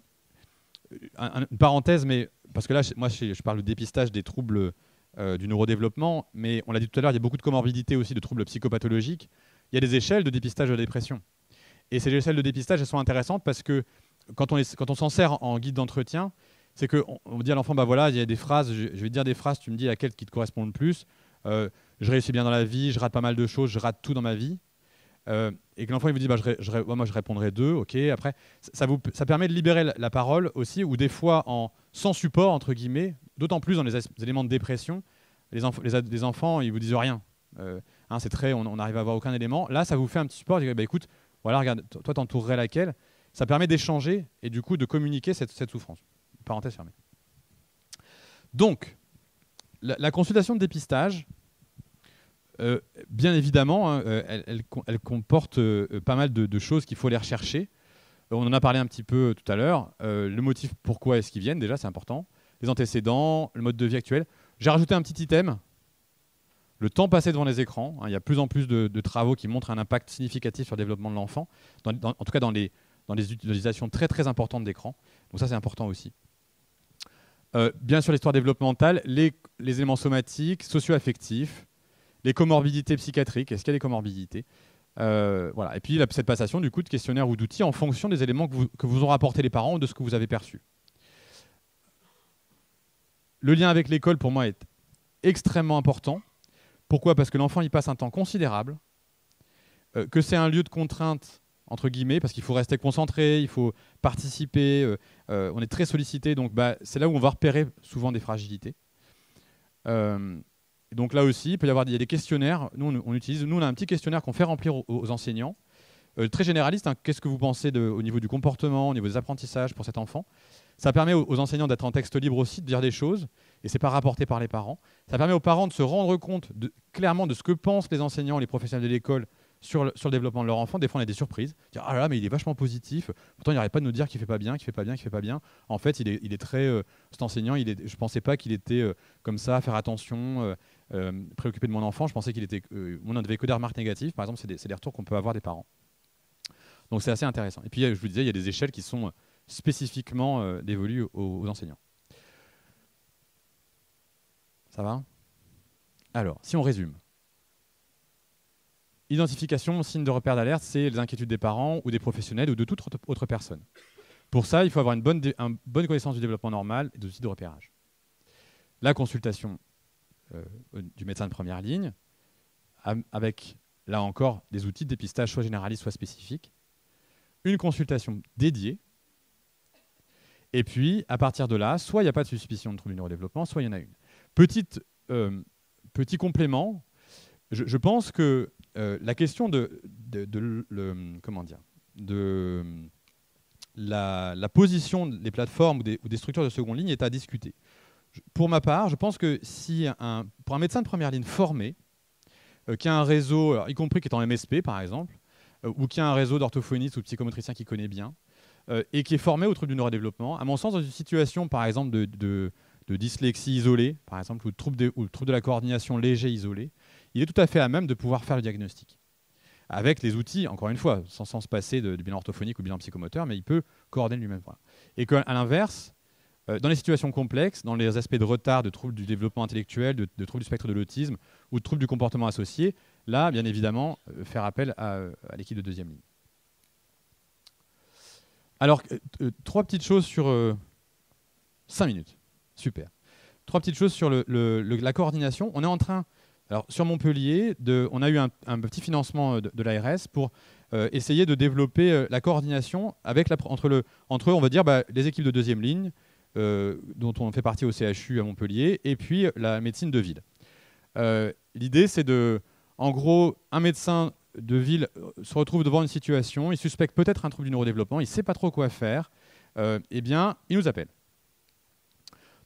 parenthèse, mais parce que là, moi, je parle de dépistage des troubles du neurodéveloppement, mais on l'a dit tout à l'heure, il y a beaucoup de comorbidités aussi, de troubles psychopathologiques. Il y a des échelles de dépistage de dépression. Et ces échelles de dépistage, elles sont intéressantes parce que quand on s'en sert en guide d'entretien, c'est qu'on dit à l'enfant, bah voilà, il y a des phrases, je vais te dire des phrases, tu me dis laquelle qui te correspond le plus. Je réussis bien dans la vie, je rate pas mal de choses, je rate tout dans ma vie. Et que l'enfant il vous dit bah, moi je répondrai 2, ok. Après, ça permet de libérer la parole aussi, ou des fois sans support, entre guillemets, d'autant plus dans les éléments de dépression, les enfants ils vous disent rien. C'est très, on n'arrive à avoir aucun élément. Là, ça vous fait un petit support, bah, écoute, voilà, regarde, toi t'entourerais laquelle. Ça permet d'échanger et du coup de communiquer cette souffrance. Parenthèse fermée. Donc, la consultation de dépistage, bien évidemment, hein, elle comporte pas mal de choses qu'il faut aller rechercher. On en a parlé un petit peu tout à l'heure. Le motif pourquoi est-ce qu'ils viennent, déjà, c'est important. Les antécédents, le mode de vie actuel. J'ai rajouté un petit item. Le temps passé devant les écrans. Hein, il y a plus en plus de travaux qui montrent un impact significatif sur le développement de l'enfant. En tout cas, dans les utilisations très très importantes d'écran. Donc ça, c'est important aussi. Bien sûr, l'histoire développementale, les éléments somatiques, socio-affectifs, les comorbidités psychiatriques. Est-ce qu'il y a des comorbidités voilà. Et puis cette passation du coup de questionnaire ou d'outils en fonction des éléments que vous ont rapporté les parents ou de ce que vous avez perçu. Le lien avec l'école, pour moi, est extrêmement important. Pourquoi ? Parce que l'enfant y passe un temps considérable, que c'est un lieu de contrainte, entre guillemets, parce qu'il faut rester concentré, il faut participer, on est très sollicité, donc c'est là où on va repérer souvent des fragilités. Donc là aussi, il y a des questionnaires. Nous, on a un petit questionnaire qu'on fait remplir aux enseignants, très généraliste. Hein, qu'est-ce que vous pensez au niveau du comportement, au niveau des apprentissages pour cet enfant ? Ça permet aux enseignants d'être en texte libre aussi, de dire des choses, et c'est pas rapporté par les parents. Ça permet aux parents de se rendre compte clairement de ce que pensent les enseignants, les professionnels de l'école sur le développement de leur enfant. Des fois, on a des surprises. Dire, ah là, mais il est vachement positif. Pourtant, il n'arrête pas de nous dire qu'il fait pas bien, qu'il fait pas bien, qu'il fait pas bien. En fait, il est très. Cet enseignant, je pensais pas qu'il était comme ça, à faire attention, préoccupé de mon enfant. Je pensais qu'il était. On n'avait que des remarques négatives. Par exemple, c'est des retours qu'on peut avoir des parents. Donc, c'est assez intéressant. Et puis, je vous disais, il y a des échelles qui sont spécifiquement dévolues aux enseignants. Ça va ? Alors, si on résume. Identification, signe de repère d'alerte, c'est les inquiétudes des parents ou des professionnels ou de toute autre personne. Pour ça, il faut avoir une bonne connaissance du développement normal et des outils de repérage. La consultation du médecin de première ligne, avec, là encore, des outils de dépistage soit généralistes, soit spécifiques. Une consultation dédiée. Et puis, à partir de là, soit il n'y a pas de suspicion de trouble du neurodéveloppement, soit il y en a une. Petit complément, je pense que la question la position des plateformes ou des structures de seconde ligne est à discuter. Pour ma part, je pense que si pour un médecin de première ligne formé, qui a un réseau, alors, y compris qui est en MSP par exemple, ou qui a un réseau d'orthophonistes ou de psychomotriciens qui connaît bien, et qui est formé au trouble du neurodéveloppement, à mon sens, dans une situation par exemple de dyslexie isolée, par exemple, ou de trouble de la coordination léger isolé, il est tout à fait à même de pouvoir faire le diagnostic. Avec les outils, encore une fois, sans se passer de bilan orthophonique ou bilan psychomoteur, mais il peut coordonner lui-même. Voilà. Et qu'à l'inverse, dans les situations complexes, dans les aspects de retard, de troubles du développement intellectuel, de troubles du spectre de l'autisme ou de troubles du comportement associé, là, bien évidemment, faire appel à l'équipe de deuxième ligne. Alors, 3 petites choses sur 5 minutes. Super. 3 petites choses sur la coordination. On est en train, alors sur Montpellier, on a eu un petit financement de l'ARS pour essayer de développer la coordination entre on va dire, les équipes de deuxième ligne, dont on fait partie au CHU à Montpellier, et puis la médecine de ville. L'idée, c'est en gros, un médecin de ville se retrouve devant une situation, il suspecte peut-être un trouble du neurodéveloppement, il ne sait pas trop quoi faire, eh bien, il nous appelle.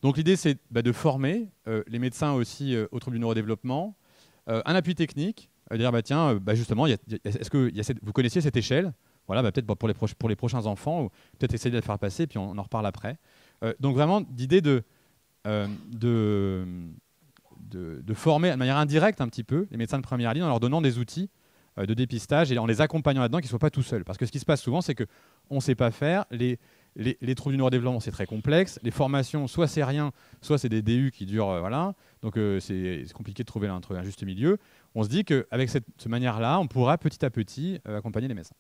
Donc l'idée, c'est de former les médecins aussi au trouble du neurodéveloppement, un appui technique, dire justement, est-ce que vous connaissiez cette échelle? Voilà, peut-être pour les prochains enfants, ou peut-être essayer de la faire passer, puis on en reparle après. Donc vraiment, l'idée de former de manière indirecte un petit peu les médecins de première ligne en leur donnant des outils de dépistage et en les accompagnant là-dedans, qu'ils ne soient pas tout seuls. Parce que ce qui se passe souvent, c'est qu'on ne sait pas faire. Les troubles du neurodéveloppement, c'est très complexe. Les formations, soit c'est rien, soit c'est des DU qui durent. Voilà. Donc c'est compliqué de trouver un juste milieu. On se dit qu'avec cette manière-là, on pourra petit à petit accompagner les médecins.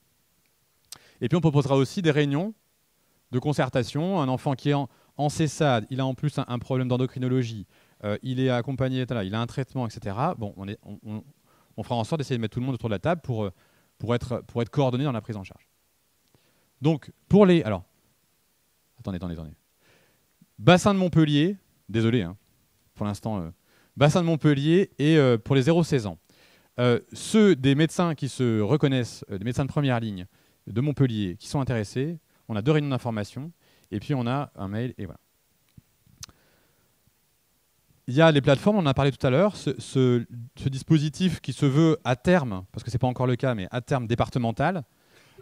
Et puis on proposera aussi des réunions de concertation. Un enfant qui est en CESAD, il a en plus un problème d'endocrinologie, il est accompagné, il a un traitement, etc. Bon, on fera en sorte d'essayer de mettre tout le monde autour de la table pour être coordonné dans la prise en charge. Donc, alors, attendez. Bassin de Montpellier, désolé, pour l'instant, bassin de Montpellier et pour les 0-16 ans. Ceux des médecins qui se reconnaissent, des médecins de première ligne de Montpellier qui sont intéressés, on a 2 réunions d'information et puis on a un mail et voilà. Il y a les plateformes, on en a parlé tout à l'heure, ce dispositif qui se veut à terme, parce que ce n'est pas encore le cas, mais à terme départemental,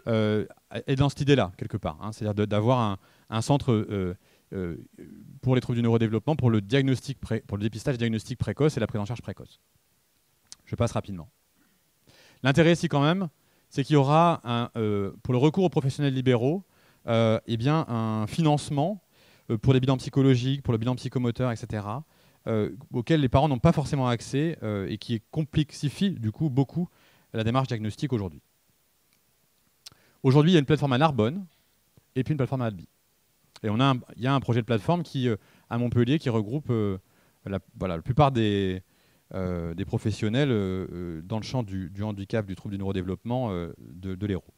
est dans cette idée-là, quelque part. C'est-à-dire d'avoir un centre pour les troubles du neurodéveloppement, pour le dépistage diagnostic précoce et la prise en charge précoce. Je passe rapidement. L'intérêt ici quand même, c'est qu'il y aura, pour le recours aux professionnels libéraux, un financement pour les bilans psychologiques, pour le bilan psychomoteur, etc., auxquels les parents n'ont pas forcément accès et qui complexifie du coup beaucoup la démarche diagnostique aujourd'hui. Aujourd'hui, il y a une plateforme à Narbonne et puis une plateforme à Albi. Et il y a un projet de plateforme à Montpellier qui regroupe la plupart des professionnels dans le champ du handicap, du trouble du neurodéveloppement de l'Hérault.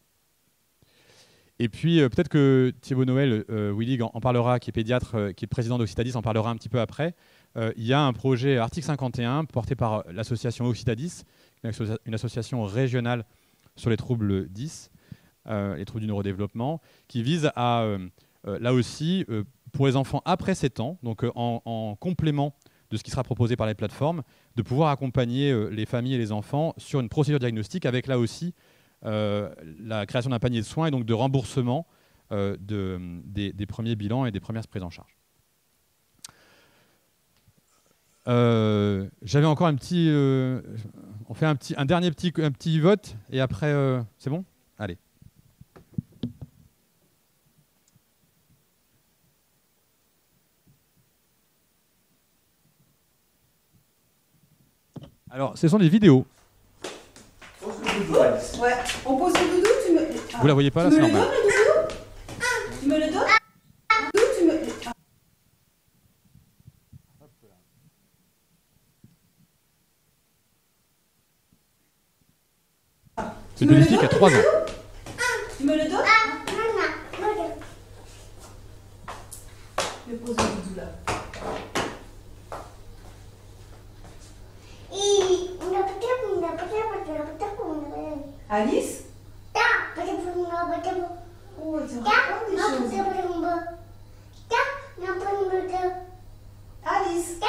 Et puis peut-être que Thibaut Noël, Willig en parlera, qui est pédiatre, qui est président d'Occitadis, en parlera un petit peu après. Il y a un projet Article 51 porté par l'association Occitadis, une association régionale sur les troubles 10, les troubles du neurodéveloppement, qui vise à, là aussi, pour les enfants après 7 ans, donc en complément de ce qui sera proposé par les plateformes, de pouvoir accompagner les familles et les enfants sur une procédure diagnostique avec là aussi la création d'un panier de soins et donc de remboursement des premiers bilans et des premières prises en charge. J'avais encore un petit... on fait un dernier petit vote et après... c'est bon ? Allez. Alors, ce sont des vidéos. Ouais. On pose le doudou, tu me... Vous la voyez pas là, c'est normal. Tu me le donnes, le doudou? Tu me le donnes? C'est une petite fille qui a 3 ans. Tu me le donnes? Je pose le doudou là. Alice? Oh, elle te raconte des choses. Alice?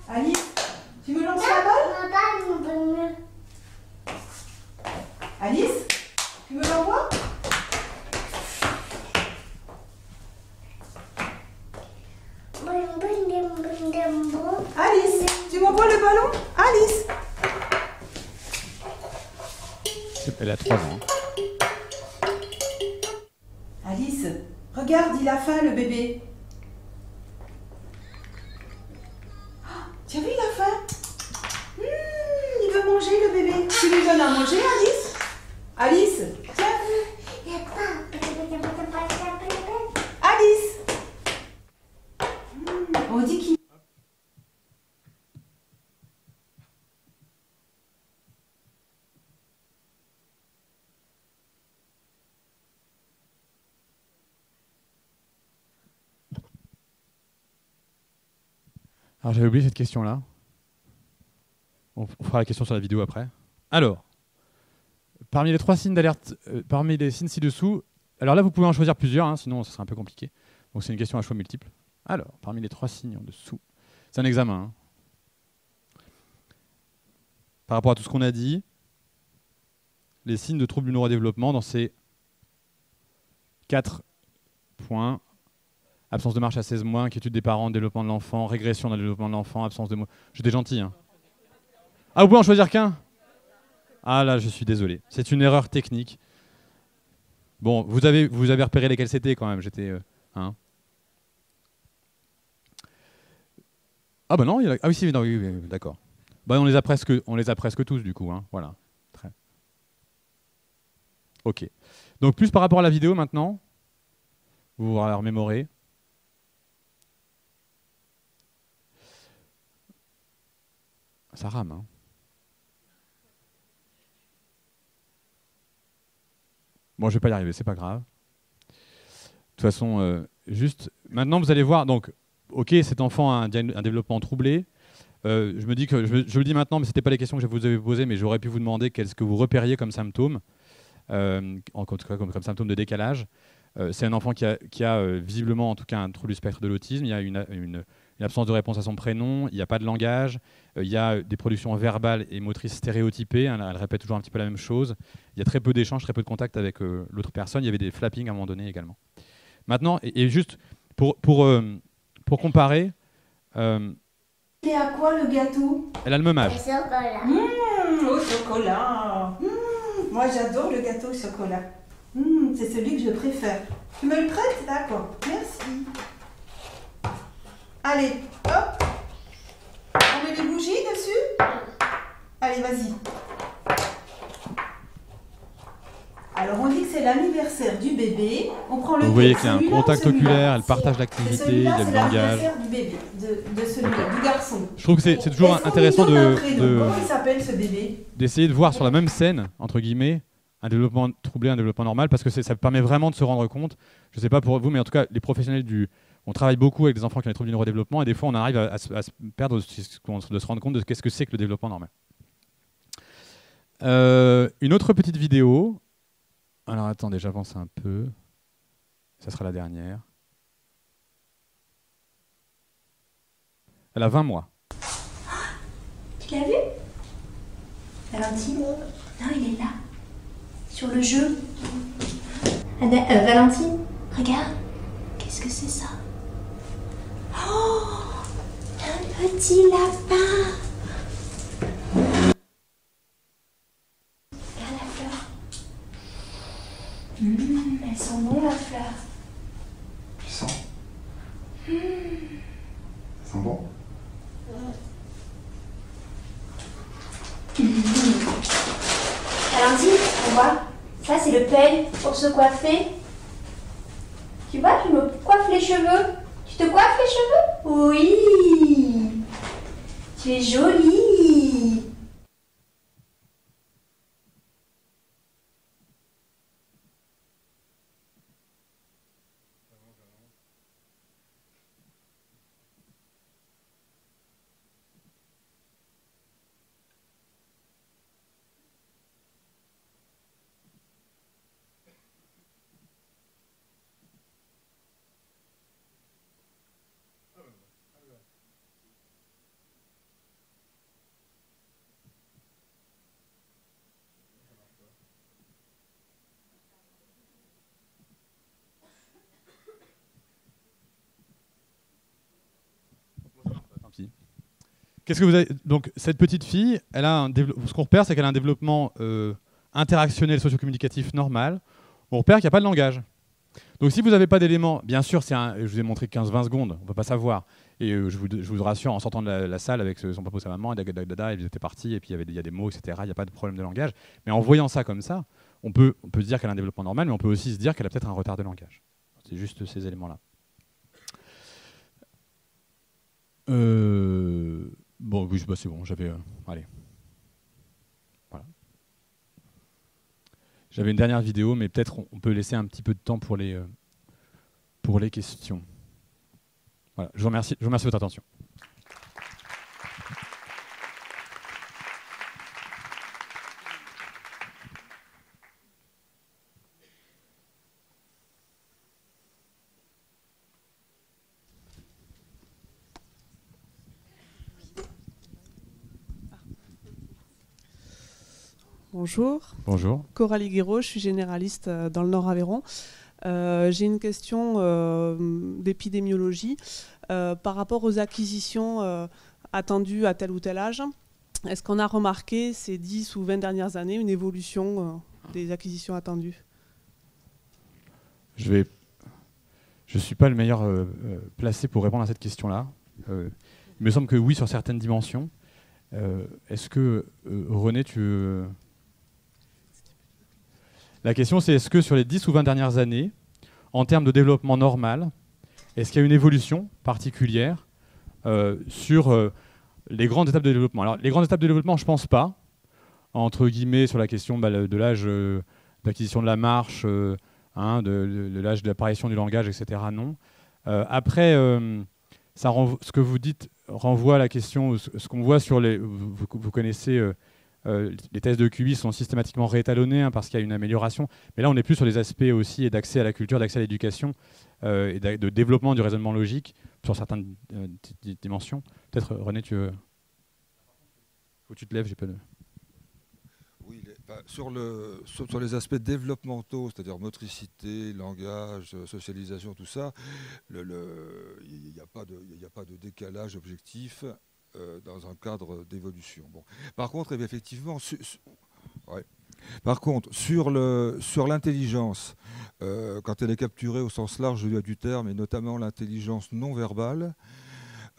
Alice, tu me lances la balle? Alice, tu me l'envoies? Alice, tu m'envoies le ballon? Alice? Elle a 3 ans. Alice, regarde, il a faim le bébé. Tu as vu, il a faim? Il veut manger le bébé. Tu lui donnes à manger, Alice? Alice, tiens. Alice. On dit qu'il... Alors j'avais oublié cette question-là. On fera la question sur la vidéo après. Alors, parmi les 3 signes d'alerte, parmi les signes ci-dessous, alors là vous pouvez en choisir plusieurs, hein, sinon ce serait un peu compliqué. Donc c'est une question à choix multiple. Alors, parmi les 3 signes en dessous, c'est un examen. Hein. Par rapport à tout ce qu'on a dit, les signes de troubles du neurodéveloppement dans ces 4 points. Absence de marche à 16 mois, inquiétude des parents, développement de l'enfant, régression dans le développement de l'enfant, absence de mots. J'étais gentil. Hein. Ah, vous pouvez en choisir qu'un? Ah là, je suis désolé. C'est une erreur technique. Bon, vous avez repéré lesquels c'était quand même. J'étais... hein. Ah bah non, il y a... Ah oui, si, non, oui, d'accord. Bah, on les a presque tous du coup. Hein. Voilà. Très. Ok. Donc plus par rapport à la vidéo maintenant. Vous vous la remémorez. Ça rame, hein. Bon, je vais pas y arriver, c'est pas grave. De toute façon, juste, maintenant vous allez voir, donc, ok, cet enfant a un développement troublé. Je me dis que, je le dis maintenant, mais c'était pas les questions que je vous avais posées, mais j'aurais pu vous demander qu'est-ce que vous repériez comme symptômes, en tout cas comme symptômes de décalage. C'est un enfant qui a visiblement, en tout cas, un trouble du spectre de l'autisme. Il y a une absence de réponse à son prénom, il n'y a pas de langage, il y a des productions verbales et motrices stéréotypées, hein, elle répète toujours un petit peu la même chose, il y a très peu d'échanges, très peu de contact avec l'autre personne, il y avait des flappings à un moment donné également. Maintenant, et juste pour comparer... Il est à quoi le gâteau? Elle a le même âge. Au chocolat. Moi j'adore le gâteau au chocolat. C'est celui que je préfère. Tu me le prêtes? D'accord, merci. Allez, hop. On met des bougies dessus? Allez, vas-y. Alors on dit que c'est l'anniversaire du bébé. On prend le... Vous voyez qu'il y a un contact oculaire, elle partage l'activité, il y a le langage. C'est l'anniversaire du bébé, de celui-là, du garçon. Je trouve que c'est toujours intéressant Comment il s'appelle ce bébé? d'essayer de voir sur la même scène, entre guillemets, un développement troublé, un développement normal, parce que ça permet vraiment de se rendre compte. Je ne sais pas pour vous, mais en tout cas, les professionnels on travaille beaucoup avec des enfants qui ont des troubles du neurodéveloppement, et des fois, on arrive à se perdre, de se rendre compte de qu'est-ce que c'est que le développement normal. Une autre petite vidéo. Alors attendez, j'avance un peu. Ça sera la dernière. Elle a 20 mois. Tu l'as vu? Valentine? Non, il est là. Sur le jeu. Valentine, regarde. Qu'est-ce que c'est ça? Oh! Un petit lapin! Regarde la fleur. Elles sont bonnes, la fleur. Tu sens? Valentine, on voit. Ça, c'est le peigne pour se coiffer. Tu vois, tu me coiffes les cheveux. Tu te coiffes les cheveux? Oui. Tu es jolie. Qu'est-ce que vous avez... Donc, cette petite fille, elle a ce qu'on repère, c'est qu'elle a un développement interactionnel socio-communicatif normal. On repère qu'il n'y a pas de langage. Donc, si vous n'avez pas d'éléments, bien sûr, je vous ai montré 15-20 secondes, on ne peut pas savoir. Et je vous rassure, en sortant de la salle avec son papa ou sa maman, ils étaient partis, et puis il y a des mots, etc. Il n'y a pas de problème de langage. Mais en voyant ça comme ça, on peut se dire qu'elle a un développement normal, mais on peut aussi se dire qu'elle a peut-être un retard de langage. C'est juste ces éléments-là. Bon, oui, c'est bon, j'avais... allez. Voilà. J'avais une dernière vidéo, mais peut-être on peut laisser un petit peu de temps pour les questions. Voilà, je vous remercie de votre attention. Bonjour. Bonjour. Coralie Guéraud, je suis généraliste dans le Nord Aveyron. J'ai une question d'épidémiologie par rapport aux acquisitions attendues à tel ou tel âge. Est-ce qu'on a remarqué ces 10 ou 20 dernières années une évolution des acquisitions attendues? Je suis pas le meilleur placé pour répondre à cette question-là. Il me semble que oui, sur certaines dimensions. Est-ce que, René, tu veux... La question, c'est est-ce que sur les 10 ou 20 dernières années, en termes de développement normal, est-ce qu'il y a une évolution particulière sur les grandes étapes de développement? Alors, les grandes étapes de développement, je ne pense pas, entre guillemets, sur la question de l'âge d'acquisition de la marche, de l'âge d'apparition du langage, etc. Non. Après, ce que vous dites renvoie à la question, ce qu'on voit sur les... Vous connaissez... les tests de QI sont systématiquement réétalonnés parce qu'il y a une amélioration. Mais là, on est plus sur les aspects aussi d'accès à la culture, d'accès à l'éducation et de développement du raisonnement logique sur certaines dimensions. Peut-être, René, tu veux... Faut que tu te lèves, j'ai pas de... Oui, sur les aspects développementaux, c'est-à-dire motricité, langage, socialisation, tout ça, il n'y a pas de décalage objectif dans un cadre d'évolution. Bon. Par contre, effectivement, sur l'intelligence, quand elle est capturée au sens large du terme, et notamment l'intelligence non verbale,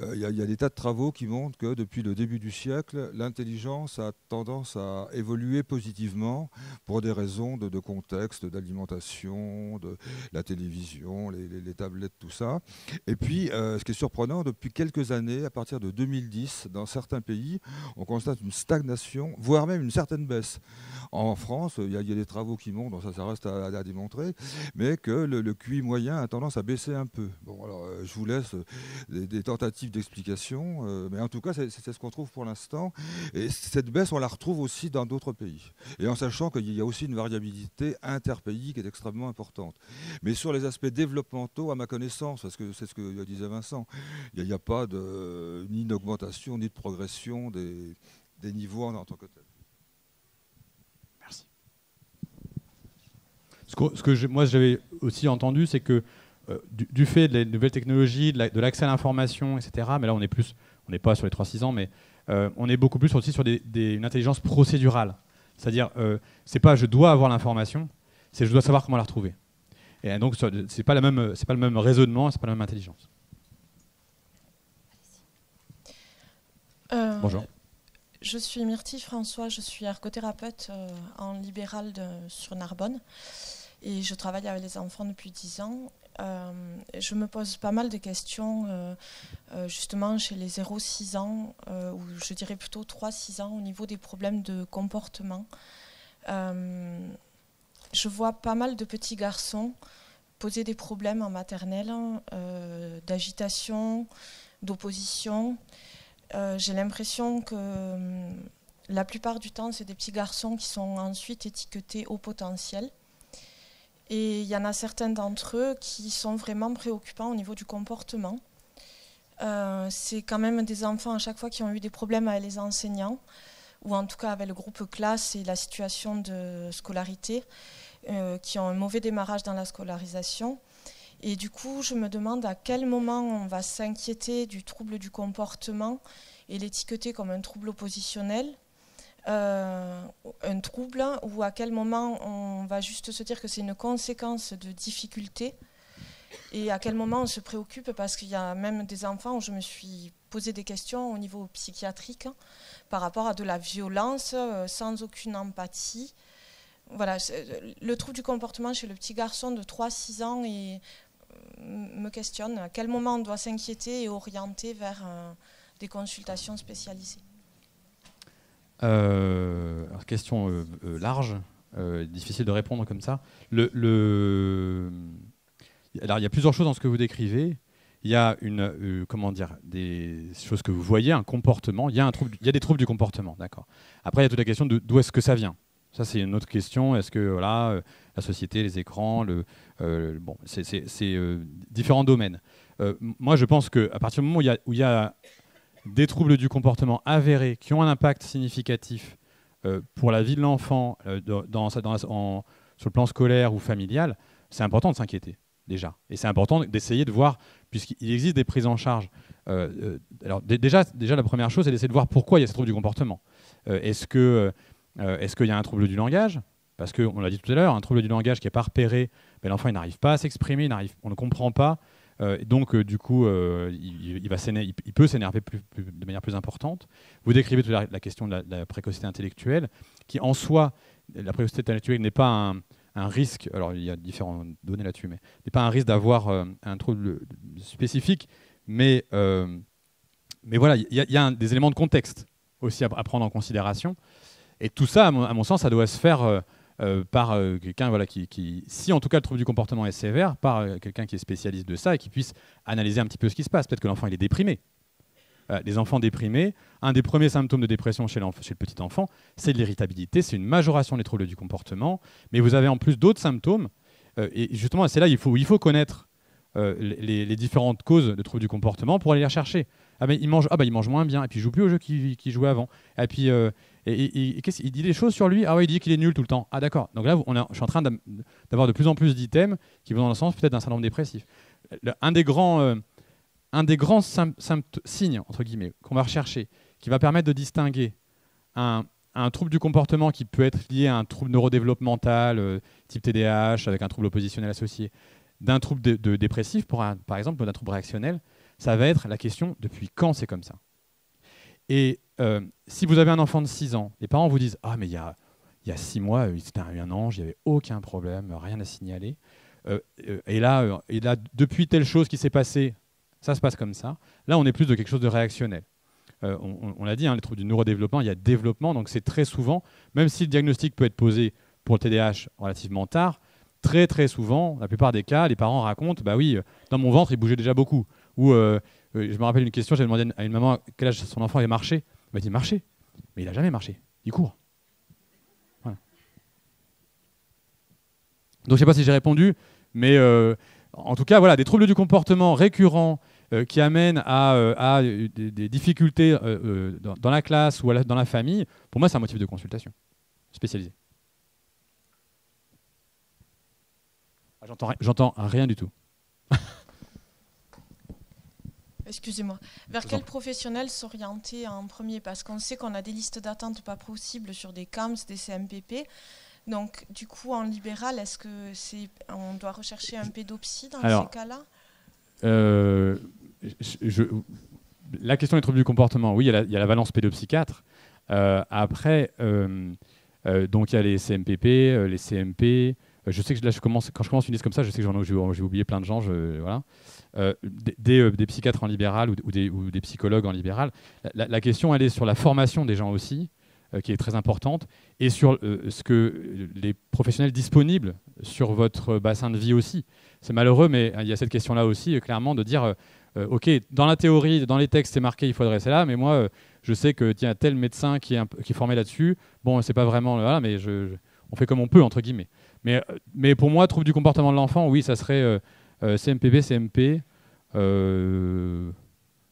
il y a des tas de travaux qui montrent que depuis le début du siècle, l'intelligence a tendance à évoluer positivement pour des raisons de contexte, d'alimentation, de la télévision, les tablettes, tout ça. Et puis, ce qui est surprenant, depuis quelques années, à partir de 2010, dans certains pays, on constate une stagnation, voire même une certaine baisse. En France, il y a des travaux qui montrent, ça reste à démontrer, mais que le QI moyen a tendance à baisser un peu. Bon, alors, je vous laisse des tentatives d'explication, mais en tout cas, c'est ce qu'on trouve pour l'instant. Et cette baisse, on la retrouve aussi dans d'autres pays. Et en sachant qu'il y a aussi une variabilité interpays qui est extrêmement importante. Mais sur les aspects développementaux, à ma connaissance, parce que c'est ce que disait Vincent, il n'y a pas ni d'augmentation, ni de progression des niveaux en tant que tel. Merci. Ce que moi j'avais aussi entendu, c'est que du fait des nouvelles technologies, de l'accès à l'information, etc., mais là on n'est pas sur les 3-6 ans, mais on est beaucoup plus aussi sur une intelligence procédurale. C'est-à-dire, c'est pas je dois avoir l'information, c'est je dois savoir comment la retrouver. Et donc, c'est pas le même raisonnement, c'est pas la même intelligence. Bonjour. Je suis Myrtille François, je suis ergothérapeute en libéral sur Narbonne et je travaille avec les enfants depuis 10 ans. Je me pose pas mal de questions justement chez les 0-6 ans, ou je dirais plutôt 3-6 ans au niveau des problèmes de comportement. Je vois pas mal de petits garçons poser des problèmes en maternelle, d'agitation, d'opposition. J'ai l'impression que la plupart du temps, c'est des petits garçons qui sont ensuite étiquetés haut potentiel. Et il y en a certains d'entre eux qui sont vraiment préoccupants au niveau du comportement. C'est quand même des enfants à chaque fois qui ont eu des problèmes avec les enseignants, ou en tout cas avec le groupe classe et la situation de scolarité, qui ont un mauvais démarrage dans la scolarisation. Et du coup, je me demande à quel moment on va s'inquiéter du trouble du comportement et l'étiqueter comme un trouble oppositionnel, un trouble, ou à quel moment on va juste se dire que c'est une conséquence de difficultés, et à quel moment on se préoccupe, parce qu'il y a même des enfants où je me suis posé des questions au niveau psychiatrique par rapport à de la violence sans aucune empathie. Voilà, le trouble du comportement chez le petit garçon de 3-6 ans me questionne. À quel moment on doit s'inquiéter et orienter vers des consultations spécialisées? Alors, question large, difficile de répondre comme ça. Alors, il y a plusieurs choses dans ce que vous décrivez. Il y a des choses que vous voyez, un comportement. Il y a des troubles du comportement, d'accord. Après, il y a toute la question d'où est-ce que ça vient. Ça, c'est une autre question. Est-ce que la société, les écrans, c'est différents domaines. Moi, je pense qu'à partir du moment où il y a des troubles du comportement avérés qui ont un impact significatif pour la vie de l'enfant sur le plan scolaire ou familial, c'est important de s'inquiéter, déjà. Et c'est important d'essayer de voir, puisqu'il existe des prises en charge. Alors déjà, la première chose, c'est d'essayer de voir pourquoi il y a ces troubles du comportement. Est-ce qu'il y a un trouble du langage? Parce qu'on l'a dit tout à l'heure, un trouble du langage qui n'est pas repéré, l'enfant n'arrive pas à s'exprimer, on ne comprend pas. Donc, du coup, il peut s'énerver de manière plus importante. Vous décrivez toute la question de la précocité intellectuelle, qui en soi, la précocité intellectuelle n'est pas un risque, alors il y a différentes données là-dessus, mais n'est pas un risque d'avoir un trouble spécifique, mais voilà, il y a des éléments de contexte aussi à prendre en considération. Et tout ça, à mon sens, ça doit se faire par quelqu'un qui, si en tout cas le trouble du comportement est sévère, par quelqu'un qui est spécialiste de ça et qui puisse analyser un petit peu ce qui se passe. Peut-être que l'enfant il est déprimé. Les enfants déprimés, un des premiers symptômes de dépression chez le petit enfant, c'est de l'irritabilité, c'est une majoration des troubles du comportement. Mais vous avez en plus d'autres symptômes. Et justement, c'est là il faut connaître les différentes causes de troubles du comportement pour aller les rechercher. Il mange moins bien, et puis il joue plus au jeu qu'il jouait avant. Et puis il dit des choses sur lui. Il dit qu'il est nul tout le temps. Ah d'accord. Donc là, je suis en train d'avoir de plus en plus d'items qui vont dans le sens peut-être d'un syndrome dépressif. Un des grands signes entre guillemets qu'on va rechercher, qui va permettre de distinguer un trouble du comportement qui peut être lié à un trouble neurodéveloppemental type TDAH avec un trouble oppositionnel associé, d'un trouble dépressif, par exemple d'un trouble réactionnel, ça va être la question depuis quand c'est comme ça. Et si vous avez un enfant de 6 ans, les parents vous disent « Ah, mais il y a 6 mois, c'était un ange, il n'y avait aucun problème, rien à signaler. Et là, depuis telle chose qui s'est passée, ça se passe comme ça. » Là, on est plus de quelque chose de réactionnel. On l'a dit, les troubles du neurodéveloppement, il y a développement, donc c'est très souvent, même si le diagnostic peut être posé pour le TDAH relativement tard, très très souvent, la plupart des cas, les parents racontent « Bah oui, dans mon ventre, il bougeait déjà beaucoup. » Ou je me rappelle une question, j'avais demandé à une maman à quel âge son enfant avait marché. Elle m'a dit marcher, mais il n'a jamais marché, il court. Voilà. Donc je ne sais pas si j'ai répondu, mais en tout cas, voilà, des troubles du comportement récurrents qui amènent à des difficultés dans la classe ou dans la famille, pour moi, c'est un motif de consultation spécialisée. J'entends rien du tout. Excusez-moi. Vers quel professionnel s'orienter en premier? Parce qu'on sait qu'on a des listes d'attente pas possibles sur des CAMS, des CMPP. Donc, du coup, en libéral, est-ce que on doit rechercher un pédopsie dans ces cas-là? La question des troubles du comportement, oui, il y a la valence pédopsychiatre. Après, donc il y a les CMPP, les CMP. Je sais que là, quand je commence une liste comme ça, je sais que j'ai oublié plein de gens. Voilà. Des psychiatres en libéral ou des psychologues en libéral. La question, elle est sur la formation des gens aussi, qui est très importante, et sur ce que les professionnels disponibles sur votre bassin de vie aussi. C'est malheureux, mais il y a cette question-là aussi, clairement, de dire ok, dans la théorie, dans les textes, c'est marqué, il faut adresser là, mais moi, je sais que tiens, tel médecin qui est formé là-dessus, bon, c'est pas vraiment, voilà, mais on fait comme on peut, entre guillemets. Mais pour moi, trouble du comportement de l'enfant, oui, ça serait CMPB, CMP.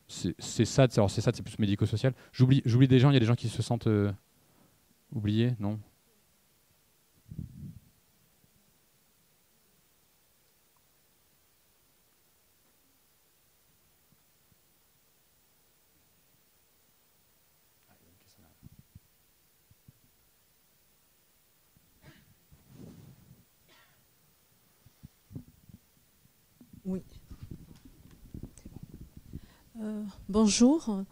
C'est ça, c'est plus médico-social. J'oublie des gens, il y a des gens qui se sentent oubliés, non? Oui. Bonjour,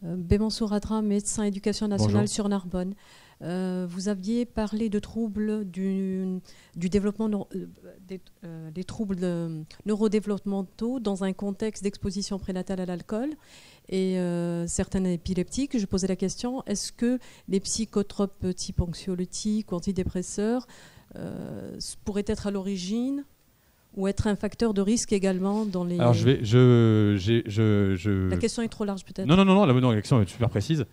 Bémansour Adra, médecin éducation nationale. Bonjour. Sur Narbonne. Vous aviez parlé de troubles du développement, des troubles neurodéveloppementaux dans un contexte d'exposition prénatale à l'alcool et certains épileptiques. Je posais la question, est-ce que les psychotropes type anxiolytiques ou antidépresseurs pourraient être à l'origine ou être un facteur de risque également dans les... Alors la question est trop large peut-être. Non, la question est super précise.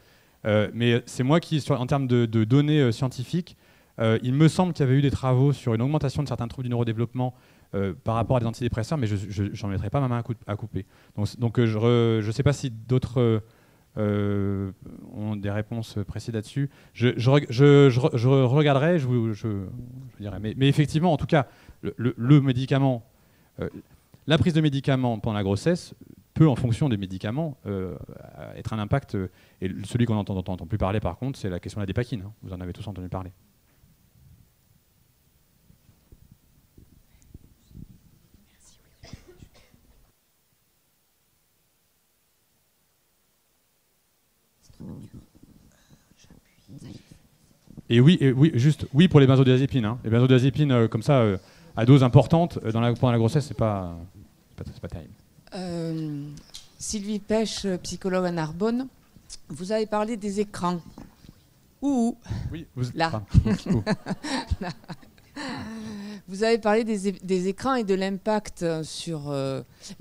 Mais c'est moi qui, en termes de données scientifiques, il me semble qu'il y avait eu des travaux sur une augmentation de certains troubles du neurodéveloppement par rapport à des antidépresseurs, mais je n'en mettrai pas ma main à couper. Donc je ne sais pas si d'autres ont des réponses précises là-dessus. Je regarderai, je dirai. Mais effectivement, en tout cas, le médicament, la prise de médicaments pendant la grossesse peut, en fonction des médicaments, être un impact. Et celui qu'on n'entend plus parler, par contre, c'est la question de la dépakine. Hein. Vous en avez tous entendu parler. Et oui, juste oui pour les benzodiazépines. Hein. Les benzodiazépines comme ça, à dose importante, pendant la grossesse, c'est pas terrible. Sylvie Pêche, psychologue à Narbonne, vous avez parlé des écrans. Oui, là. Là. Vous avez parlé des écrans et de l'impact sur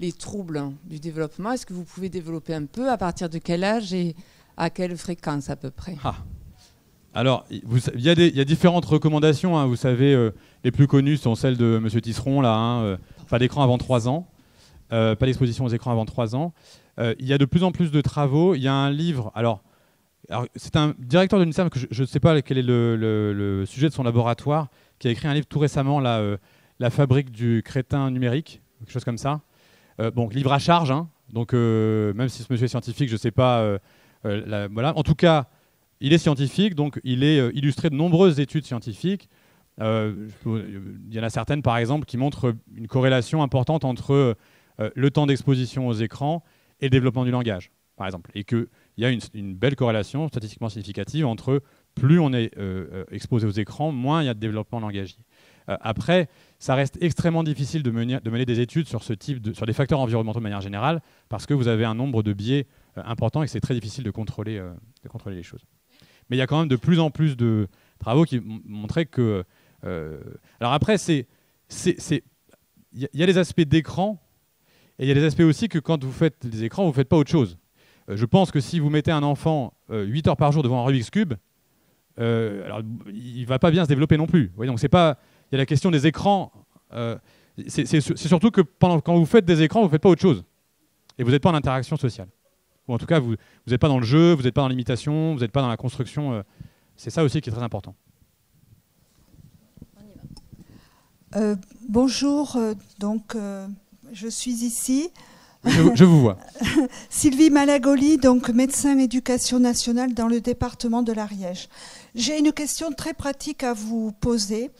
les troubles du développement. Est-ce que vous pouvez développer un peu à partir de quel âge et à quelle fréquence à peu près? Alors, il y a différentes recommandations. Hein, vous savez, les plus connues sont celles de M. Tisseron, là, hein, pas d'écran avant 3 ans, pas d'exposition aux écrans avant 3 ans. Il y a de plus en plus de travaux. Il y a un livre. Alors c'est un directeur de l'UNICEF, que je ne sais pas quel est le sujet de son laboratoire, qui a écrit un livre tout récemment, La fabrique du crétin numérique, quelque chose comme ça. Bon, livre à charge. Hein, donc, même si ce monsieur est scientifique, je ne sais pas. Voilà. En tout cas, il est scientifique, donc il est illustré de nombreuses études scientifiques. Il y en a certaines, par exemple, qui montrent une corrélation importante entre le temps d'exposition aux écrans et le développement du langage, par exemple. Et qu'il y a une belle corrélation statistiquement significative entre plus on est exposé aux écrans, moins il y a de développement langagier. Après, ça reste extrêmement difficile de mener des études sur sur des facteurs environnementaux de manière générale, parce que vous avez un nombre de biais important et que c'est très difficile de contrôler les choses. Mais il y a quand même de plus en plus de travaux qui montraient que... alors après, il y a des aspects d'écran, et il y a des aspects aussi que quand vous faites des écrans, vous ne faites pas autre chose. Je pense que si vous mettez un enfant 8 heures par jour devant un Rubik's Cube, alors, il ne va pas bien se développer non plus. Oui, donc c'est pas... Il y a la question des écrans. C'est surtout que quand vous faites des écrans, vous ne faites pas autre chose. Et vous n'êtes pas en interaction sociale. Ou en tout cas, vous n'êtes pas dans le jeu, vous n'êtes pas dans l'imitation, vous n'êtes pas dans la construction. C'est ça aussi qui est très important. Bonjour, je suis ici. Je vous vois. Sylvie Malagoli, donc médecin éducation nationale dans le département de l'Ariège. J'ai une question très pratique à vous poser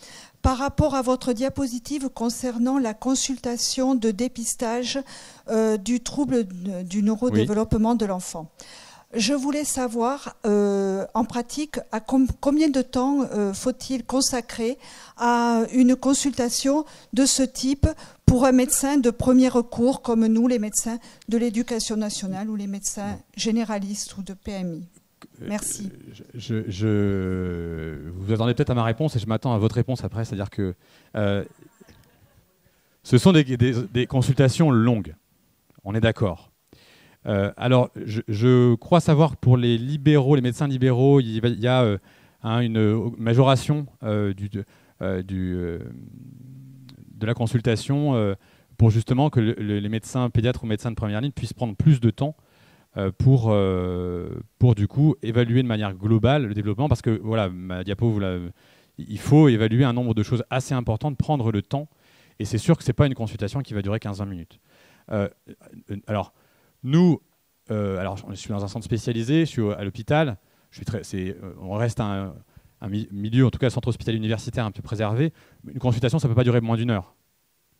par rapport à votre diapositive concernant la consultation de dépistage du trouble du neurodéveloppement de l'enfant. Je voulais savoir, en pratique, combien de temps faut-il consacrer à une consultation de ce type pour un médecin de premier recours, comme nous, les médecins de l'éducation nationale ou les médecins généralistes ou de PMI? Merci. Vous attendez peut-être à ma réponse et je m'attends à votre réponse après, c'est-à-dire que ce sont des consultations longues, on est d'accord. Alors, je crois savoir pour les libéraux, les médecins libéraux, il y a une majoration de la consultation pour justement que les médecins pédiatres ou médecins de première ligne puissent prendre plus de temps pour du coup évaluer de manière globale le développement, parce que voilà, ma diapo, il faut évaluer un nombre de choses assez importantes, prendre le temps, et c'est sûr que ce n'est pas une consultation qui va durer 15-20 minutes. Alors, nous, je suis dans un centre spécialisé, je suis à l'hôpital, on reste un milieu, en tout cas un centre hospitalier universitaire un peu préservé. Une consultation, ça ne peut pas durer moins d'1 heure.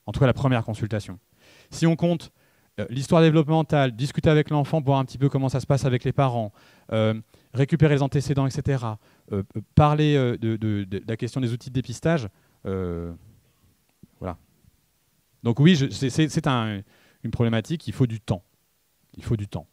En tout cas, la première consultation. Si on compte l'histoire développementale, discuter avec l'enfant pour voir un petit peu comment ça se passe avec les parents, récupérer les antécédents, etc., parler de la question des outils de dépistage, voilà. Donc oui, c'est une problématique, il faut du temps. Il faut du temps.